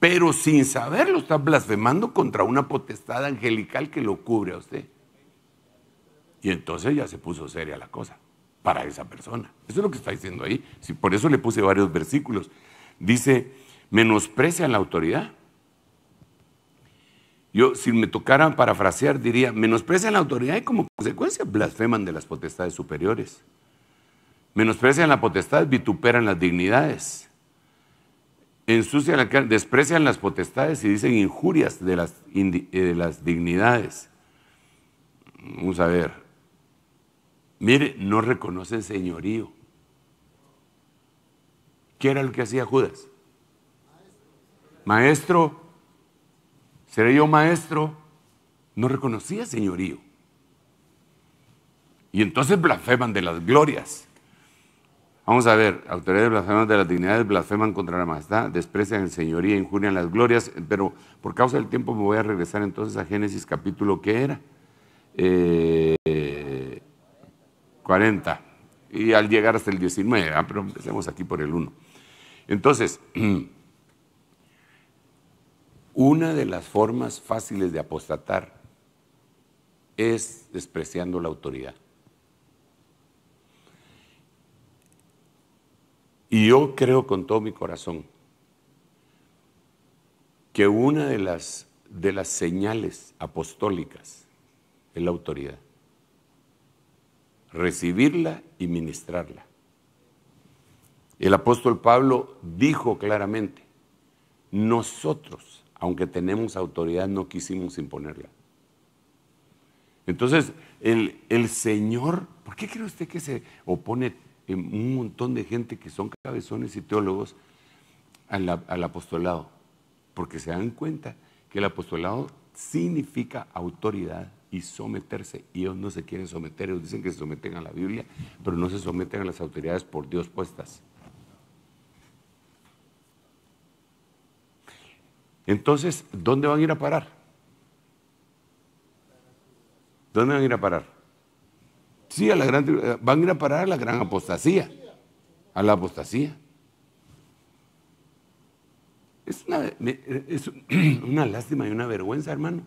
pero sin saberlo está blasfemando contra una potestad angelical que lo cubre a usted. Y entonces ya se puso seria la cosa para esa persona. Eso es lo que está diciendo ahí. Sí, por eso le puse varios versículos. Dice, menosprecian la autoridad. Yo, si me tocara parafrasear, diría, menosprecian la autoridad y como consecuencia blasfeman de las potestades superiores. Menosprecian la potestad, vituperan las dignidades. Ensucian desprecian las potestades y dicen injurias de las dignidades. Vamos a ver. Mire, no reconocen señorío. ¿Qué era lo que hacía Judas? maestro, ¿seré yo maestro? No reconocía señorío. Y entonces blasfeman de las glorias. Vamos a ver, autoridades blasfeman de las dignidades, blasfeman contra la majestad, desprecian el señoría, injurian las glorias, pero por causa del tiempo me voy a regresar entonces a Génesis capítulo, ¿qué era? 40, y al llegar hasta el 19, pero empecemos aquí por el 1. Entonces, una de las formas fáciles de apostatar es despreciando la autoridad. Y yo creo con todo mi corazón que una de las señales apostólicas es la autoridad. Recibirla y ministrarla. El apóstol Pablo dijo claramente, nosotros, aunque tenemos autoridad, no quisimos imponerla. Entonces, el Señor, ¿por qué cree usted que se opone un montón de gente que son cabezones y teólogos al apostolado? Porque se dan cuenta que el apostolado significa autoridad y someterse, y ellos no se quieren someter. Ellos dicen que se someten a la Biblia, pero no se someten a las autoridades por Dios puestas. Entonces, ¿dónde van a ir a parar? ¿Dónde van a ir a parar? Sí, van a ir a parar a la gran apostasía, a la apostasía. Es una lástima y una vergüenza, hermano,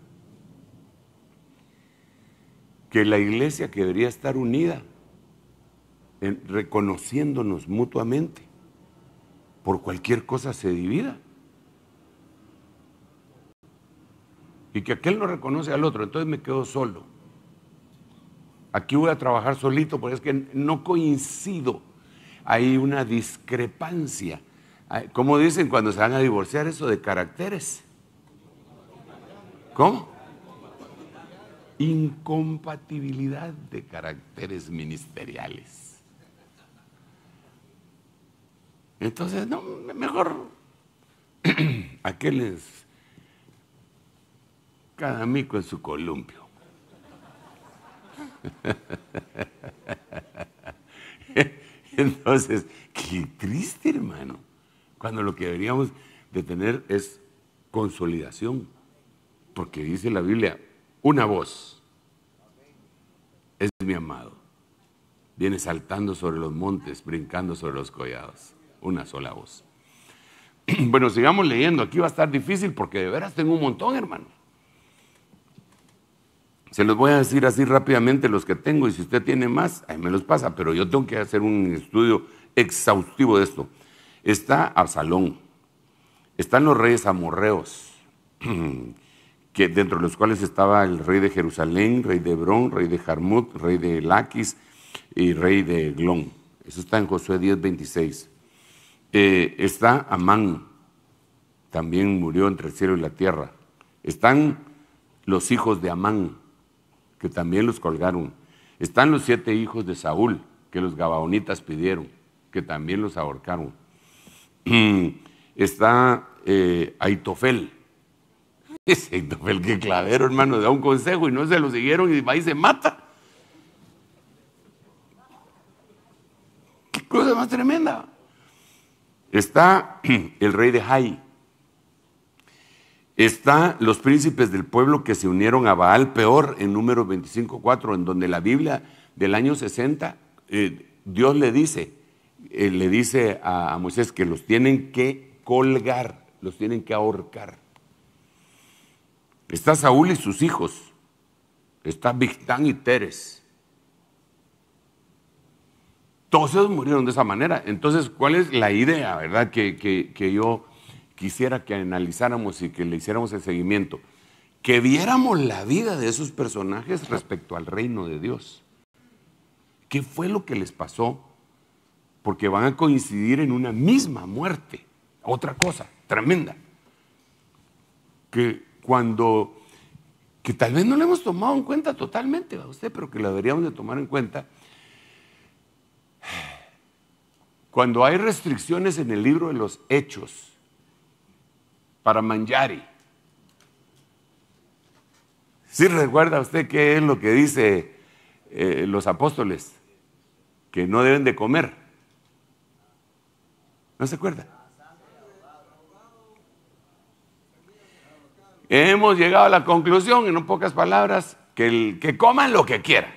que la iglesia, que debería estar unida, reconociéndonos mutuamente, por cualquier cosa se divida. Y que aquel no reconoce al otro, entonces me quedo solo. Aquí voy a trabajar solito, porque es que no coincido. Hay una discrepancia. ¿Cómo dicen cuando se van a divorciar eso de caracteres? ¿Cómo? Incompatibilidad de caracteres ministeriales. Entonces, no, mejor aquel es cada mico en su columpio. Entonces, qué triste, hermano, cuando lo que deberíamos de tener es consolidación, porque dice la Biblia, una voz es mi amado, viene saltando sobre los montes, brincando sobre los collados, una sola voz. Bueno, sigamos leyendo, aquí va a estar difícil porque de veras tengo un montón, hermano. Se los voy a decir así rápidamente los que tengo, y si usted tiene más, ahí me los pasa, pero yo tengo que hacer un estudio exhaustivo de esto. Está Absalón, están los reyes amorreos, que dentro de los cuales estaba el rey de Jerusalén, rey de Hebrón, rey de Jarmut, rey de Laquis y rey de Eglón. Eso está en Josué 10:26. Está Amán, también murió entre el cielo y la tierra. Están los hijos de Amán, que también los colgaron. Están los 7 hijos de Saúl, que los gabaonitas pidieron, que también los ahorcaron. Está Aitofel. Ese Aitofel, que clavero, hermano, da un consejo y no se lo siguieron y va y se mata. ¿Qué cosa más tremenda? Está el rey de Jai. Está los príncipes del pueblo que se unieron a Baal Peor en Números 25:4, en donde la Biblia del año 60, Dios le dice a Moisés que los tienen que colgar, los tienen que ahorcar. Está Saúl y sus hijos, está Bigtán y Teres. Todos ellos murieron de esa manera. Entonces, ¿cuál es la idea, verdad? Que yo quisiera que analizáramos y que le hiciéramos el seguimiento. Que viéramos la vida de esos personajes respecto al reino de Dios. ¿Qué fue lo que les pasó? Porque van a coincidir en una misma muerte. Otra cosa tremenda. Que tal vez no le hemos tomado en cuenta totalmente a usted, pero que lo deberíamos de tomar en cuenta. Cuando hay restricciones en el libro de los Hechos, para mangiare. ¿Sí recuerda usted qué es lo que dice los apóstoles? Que no deben de comer. ¿No se acuerda? Hemos llegado a la conclusión, en pocas palabras, que coman lo que quieran,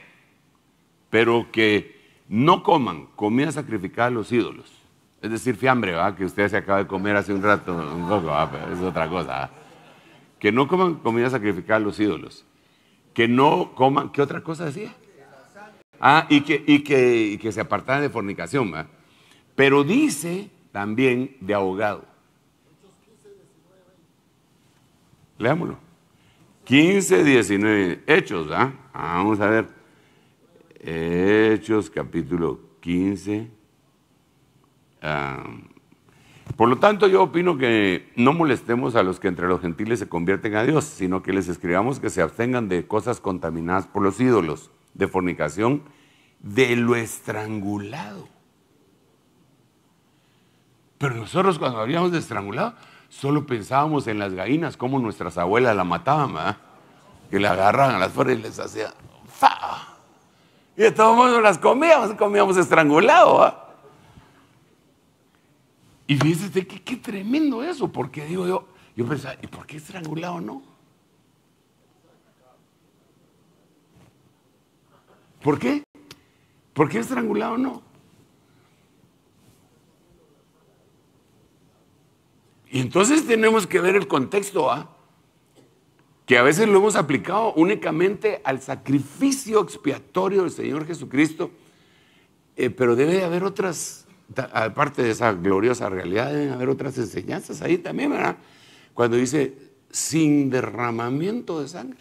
pero que no coman comida sacrificada a los ídolos. Es decir, fiambre, ¿verdad? Que usted se acaba de comer hace un rato, un poco, pero es otra cosa. ¿verdad? Que no coman comida sacrificada a los ídolos. Que no coman, ¿qué otra cosa decía? Y que se apartaran de fornicación, ¿verdad? Pero dice también de ahogado. Leámoslo. 15, 19. Hechos, ¿verdad? Vamos a ver. Hechos, capítulo 15. Por lo tanto, yo opino que no molestemos a los que entre los gentiles se convierten a Dios, sino que les escribamos que se abstengan de cosas contaminadas por los ídolos, de fornicación, de lo estrangulado. Pero nosotros cuando hablábamos de estrangulado, solo pensábamos en las gallinas, como nuestras abuelas la mataban, ¿verdad? Que la agarraban a las flores y les hacían ¡fa! Y de todo modo las comíamos estrangulado, ¿verdad? Y fíjese qué tremendo eso, porque digo yo pensaba, ¿y por qué estrangulado no? ¿Por qué? ¿Por qué estrangulado no? Y entonces tenemos que ver el contexto, que a veces lo hemos aplicado únicamente al sacrificio expiatorio del Señor Jesucristo, pero debe de haber otras. Aparte de esa gloriosa realidad, deben haber otras enseñanzas ahí también, ¿verdad? Cuando dice, sin derramamiento de sangre.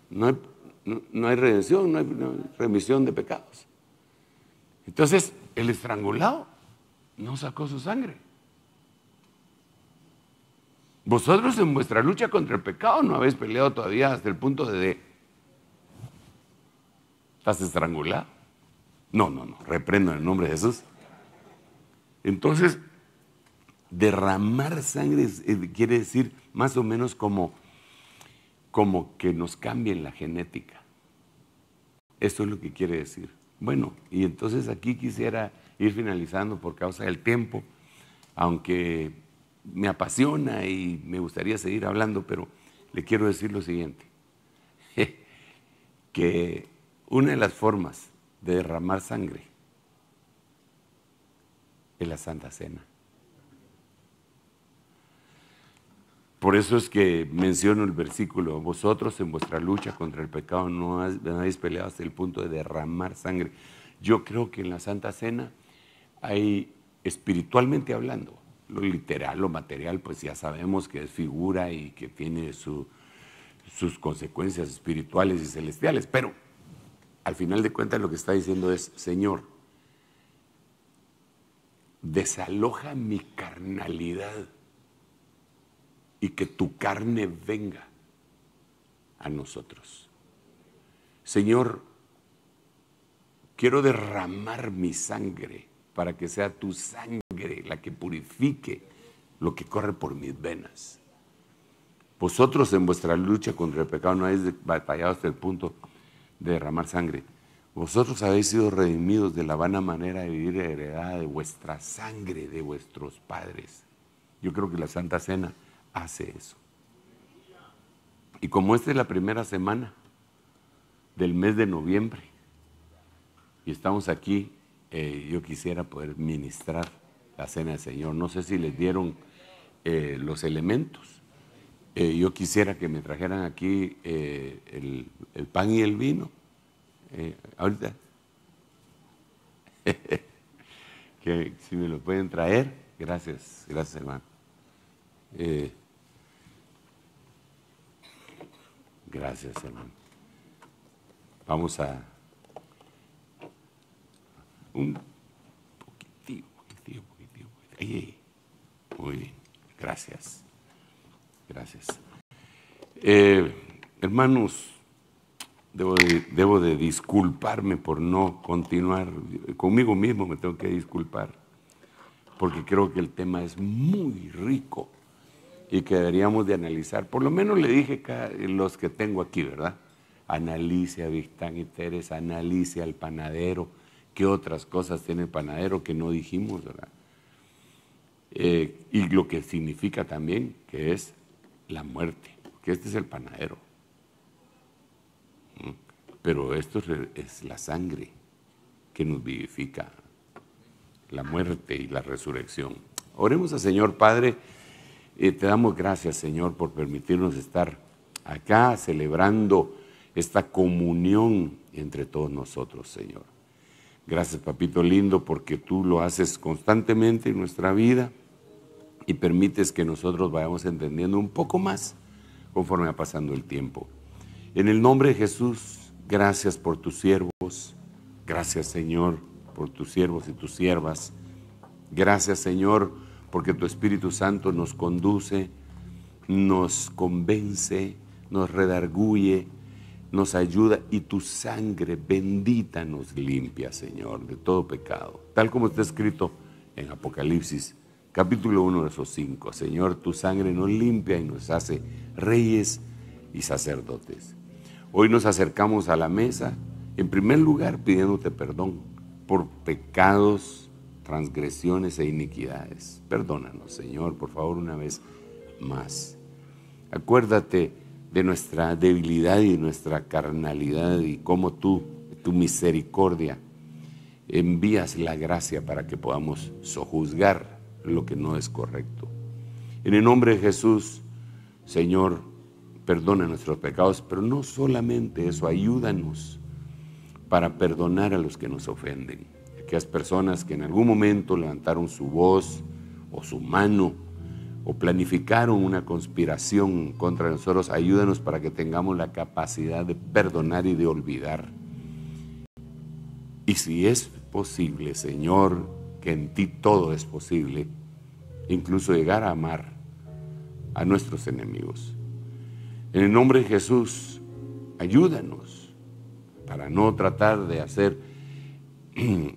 No hay redención, no hay remisión de pecados. Entonces, el estrangulado no sacó su sangre. Vosotros en vuestra lucha contra el pecado no habéis peleado todavía hasta el punto de ¿estás estrangulado? No, reprendo en el nombre de Jesús. Entonces, derramar sangre quiere decir más o menos como que nos cambien la genética. Eso es lo que quiere decir. Bueno, y entonces aquí quisiera ir finalizando por causa del tiempo, aunque me apasiona y me gustaría seguir hablando, pero le quiero decir lo siguiente, que una de las formas de derramar sangre es la Santa Cena. Por eso es que menciono el versículo, vosotros en vuestra lucha contra el pecado no habéis peleado hasta el punto de derramar sangre. Yo creo que en la Santa Cena hay, espiritualmente hablando, lo literal, lo material, pues ya sabemos que es figura y que tiene sus consecuencias espirituales y celestiales, pero al final de cuentas lo que está diciendo es, Señor, desaloja mi carnalidad y que tu carne venga a nosotros. Señor, quiero derramar mi sangre para que sea tu sangre la que purifique lo que corre por mis venas. Vosotros en vuestra lucha contra el pecado no habéis batallado hasta el punto de derramar sangre. Vosotros habéis sido redimidos de la vana manera de vivir heredada de vuestra sangre, de vuestros padres. Yo creo que la Santa Cena hace eso. Y como esta es la primera semana del mes de noviembre y estamos aquí, yo quisiera poder ministrar la Cena del Señor. No sé si les dieron los elementos. Yo quisiera que me trajeran aquí el pan y el vino. Ahorita. Que si me lo pueden traer. Gracias hermano. Gracias, hermano. Vamos a un poquitito. Muy bien, gracias. Hermanos, debo de disculparme por no continuar. Conmigo mismo me tengo que disculpar porque creo que el tema es muy rico y que deberíamos de analizar. Por lo menos le dije a los que tengo aquí, ¿verdad? Analice a Victán y Teres, analice al panadero. ¿Qué otras cosas tiene el panadero que no dijimos, verdad? Y lo que significa también que es la muerte, que este es el panadero. Pero esto es la sangre que nos vivifica, la muerte y la resurrección. Oremos al Señor. Padre, te damos gracias, Señor, por permitirnos estar acá celebrando esta comunión entre todos nosotros, Señor. Gracias, papito lindo, porque tú lo haces constantemente en nuestra vida y permites que nosotros vayamos entendiendo un poco más conforme va pasando el tiempo. En el nombre de Jesús, gracias por tus siervos. Gracias, Señor, por tus siervos y tus siervas. Gracias, Señor, porque tu Espíritu Santo nos conduce, nos convence, nos redarguye, nos ayuda, y tu sangre bendita nos limpia, Señor, de todo pecado. Tal como está escrito en Apocalipsis, capítulo 1, verso 5. Señor, tu sangre nos limpia y nos hace reyes y sacerdotes. Hoy nos acercamos a la mesa, en primer lugar, pidiéndote perdón por pecados, transgresiones e iniquidades. Perdónanos, Señor, por favor, una vez más. Acuérdate de nuestra debilidad y nuestra carnalidad y cómo tú, tu misericordia, envías la gracia para que podamos sojuzgar lo que no es correcto. En el nombre de Jesús, Señor, perdona nuestros pecados, pero no solamente eso, ayúdanos para perdonar a los que nos ofenden. Aquellas personas que en algún momento levantaron su voz o su mano o planificaron una conspiración contra nosotros, ayúdanos para que tengamos la capacidad de perdonar y de olvidar. Y si es posible, Señor, que en ti todo es posible, incluso llegar a amar a nuestros enemigos. En el nombre de Jesús, ayúdanos para no tratar de hacer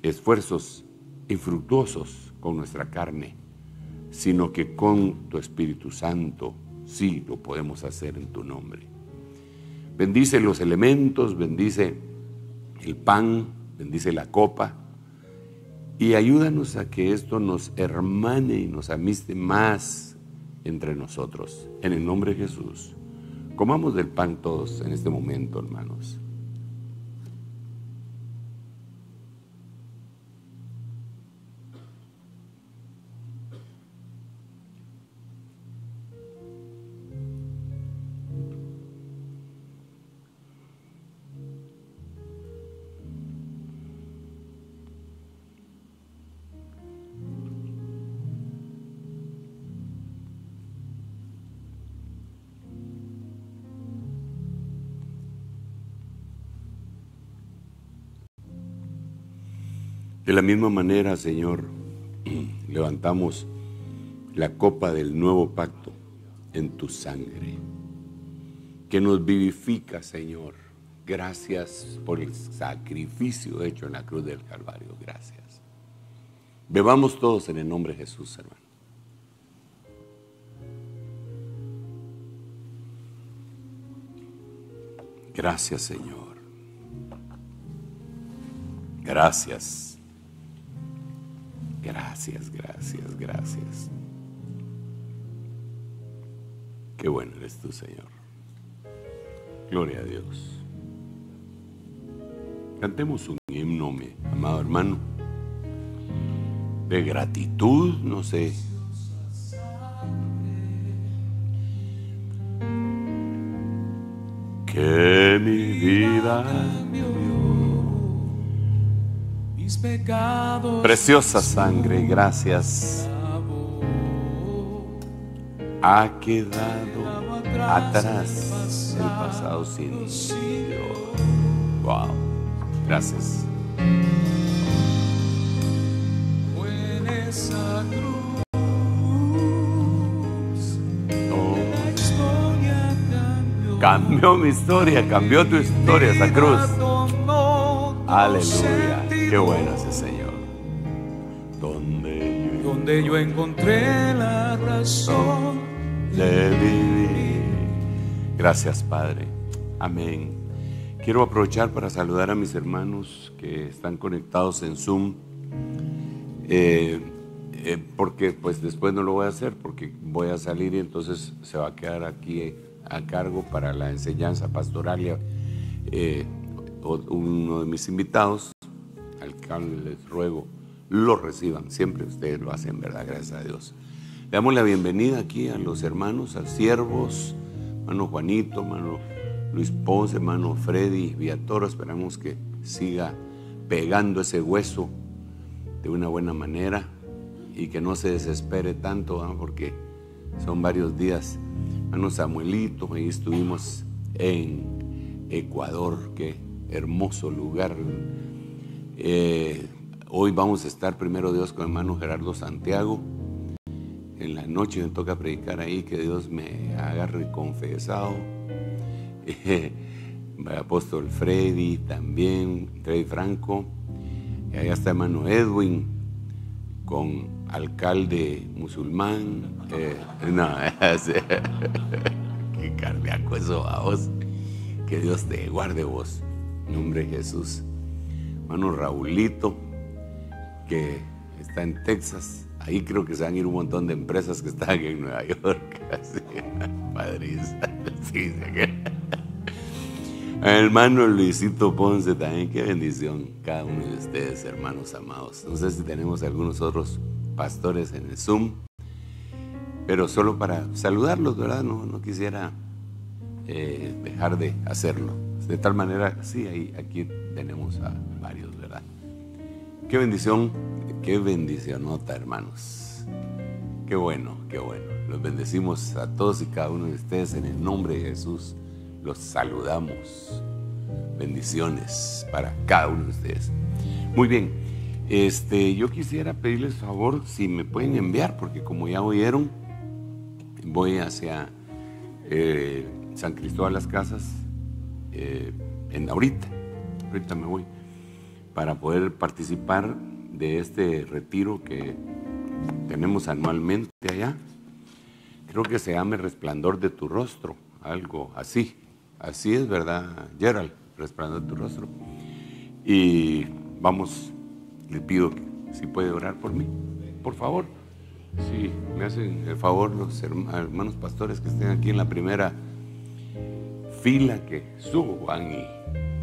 esfuerzos infructuosos con nuestra carne, sino que con tu Espíritu Santo sí lo podemos hacer en tu nombre. Bendice los elementos, bendice el pan, bendice la copa y ayúdanos a que esto nos hermane y nos amiste más entre nosotros. En el nombre de Jesús, comamos del pan todos en este momento, hermanos. De la misma manera, Señor, levantamos la copa del nuevo pacto en tu sangre, que nos vivifica, Señor. Gracias por el sacrificio hecho en la cruz del Calvario. Gracias. Bebamos todos en el nombre de Jesús, hermano. Gracias, Señor. Gracias. Gracias, gracias, gracias. Qué bueno eres tú, Señor. Gloria a Dios. Cantemos un himno, mi amado hermano, de gratitud, no sé. Que mi vida, preciosa sangre, gracias, ha quedado atrás el pasado sin Dios. Wow, gracias. En esa cruz, la historia cambió mi historia, cambió tu historia, esa cruz. Aleluya, qué bueno es el Señor. Donde donde yo encontré la razón de vivir. Gracias, Padre. Amén. Quiero aprovechar para saludar a mis hermanos que están conectados en Zoom, porque pues después no lo voy a hacer porque voy a salir y entonces se va a quedar aquí a cargo para la enseñanza pastoral uno de mis invitados, al cual les ruego lo reciban. Siempre ustedes lo hacen, ¿verdad? Gracias a Dios. Le damos la bienvenida aquí a los hermanos, a los siervos, hermano Juanito, hermano Luis Ponce, hermano Freddy Villatoro. Esperamos que siga pegando ese hueso de una buena manera y que no se desespere tanto, ¿no? Porque son varios días. Hermano Samuelito, ahí estuvimos en Ecuador, qué hermoso lugar. Hoy vamos a estar, primero Dios, con hermano Gerardo Santiago. En la noche me toca predicar ahí, que Dios me agarre confesado. Apóstol Freddy también, Freddy Franco. Y allá está hermano Edwin, con alcalde musulmán. Qué cardíaco eso a vos. Que Dios te guarde vos, en nombre de Jesús. Hermano Raulito, que está en Texas. Ahí creo que se van a ir un montón de empresas que están en Nueva York. Así, Padre, sí, hermano Luisito Ponce también, qué bendición cada uno de ustedes, hermanos amados. No sé si tenemos algunos otros pastores en el Zoom, pero solo para saludarlos, ¿verdad? No quisiera dejar de hacerlo. De tal manera, sí, aquí tenemos a varios, ¿verdad? Qué bendicionota, hermanos. Qué bueno, qué bueno. Los bendecimos a todos y cada uno de ustedes en el nombre de Jesús. Los saludamos. Bendiciones para cada uno de ustedes. Muy bien, yo quisiera pedirles favor si me pueden enviar, porque como ya oyeron, voy hacia San Cristóbal Las Casas. Ahorita me voy para poder participar de este retiro que tenemos anualmente allá. Creo que se llama El Resplandor de tu Rostro, algo así. Así es, ¿verdad, Gerald? Resplandor de tu Rostro. Y vamos, le pido que si puede orar por mí, por favor. Si me hacen el favor los hermanos pastores que estén aquí en la primera fila, que suban y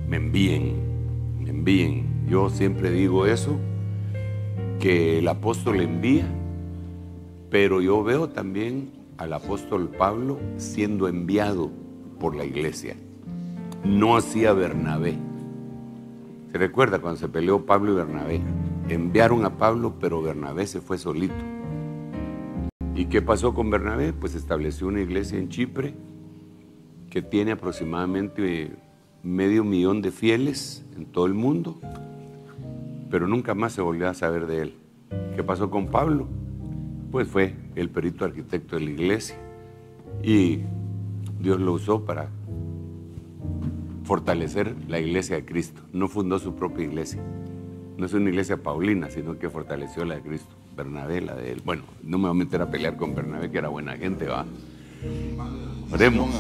me envíen. Yo siempre digo eso, que el apóstol envía, pero yo veo también al apóstol Pablo siendo enviado por la iglesia. No hacía Bernabé. ¿Se recuerda cuando se peleó Pablo y Bernabé? Enviaron a Pablo, pero Bernabé se fue solito. ¿Y qué pasó con Bernabé? Pues estableció una iglesia en Chipre que tiene aproximadamente 500,000 de fieles en todo el mundo, pero nunca más se volvió a saber de él. ¿Qué pasó con Pablo? Pues fue el perito arquitecto de la iglesia y Dios lo usó para fortalecer la iglesia de Cristo. No fundó su propia iglesia, no es una iglesia paulina, sino que fortaleció la de Cristo. Bernabé, la de él. Bueno, no me voy a meter a pelear con Bernabé, que era buena gente, va. Oremos.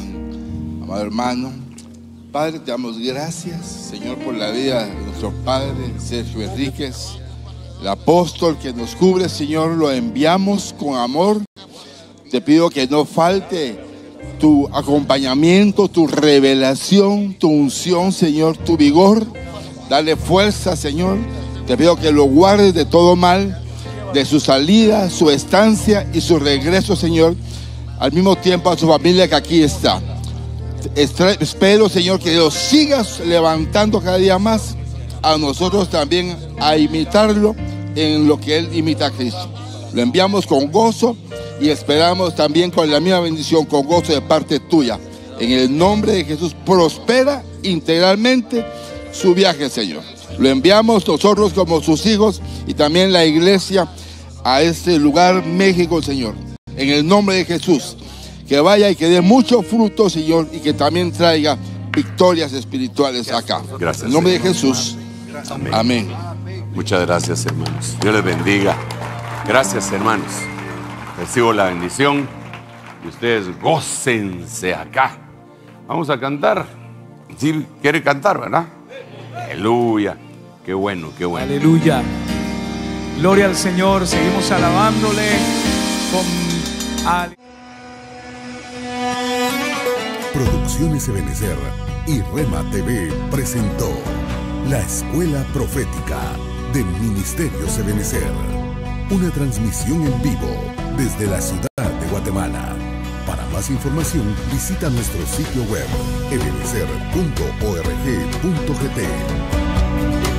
Amado hermano, Padre, te damos gracias, Señor, por la vida de nuestro Padre Sergio Enríquez, el apóstol que nos cubre, Señor. Lo enviamos con amor. Te pido que no falte tu acompañamiento, tu revelación, tu unción, Señor, tu vigor. Dale fuerza, Señor. Te pido que lo guardes de todo mal, de su salida, su estancia y su regreso, Señor. Al mismo tiempo a su familia que aquí está. Espero, Señor, que Dios sigas levantando cada día más a nosotros también a imitarlo en lo que Él imita a Cristo. Lo enviamos con gozo y esperamos también con la misma bendición, con gozo de parte tuya. En el nombre de Jesús, prospera integralmente su viaje, Señor. Lo enviamos nosotros como sus hijos y también la iglesia a este lugar, México, Señor. En el nombre de Jesús, que vaya y que dé mucho fruto, Señor, y que también traiga victorias espirituales acá. Gracias. En el nombre de Jesús. Amén. Muchas gracias, hermanos. Dios les bendiga. Gracias, hermanos. Recibo la bendición y ustedes gócense acá. Vamos a cantar. Si quiere cantar, ¿verdad? Aleluya. Qué bueno, qué bueno. Aleluya. Gloria al Señor. Seguimos alabándole con Producciones Ebenecer y Rema TV presentó La Escuela Profética de Ministerios Ebenecer. Una transmisión en vivo desde la ciudad de Guatemala. Para más información visita nuestro sitio web ebenecer.org.gt.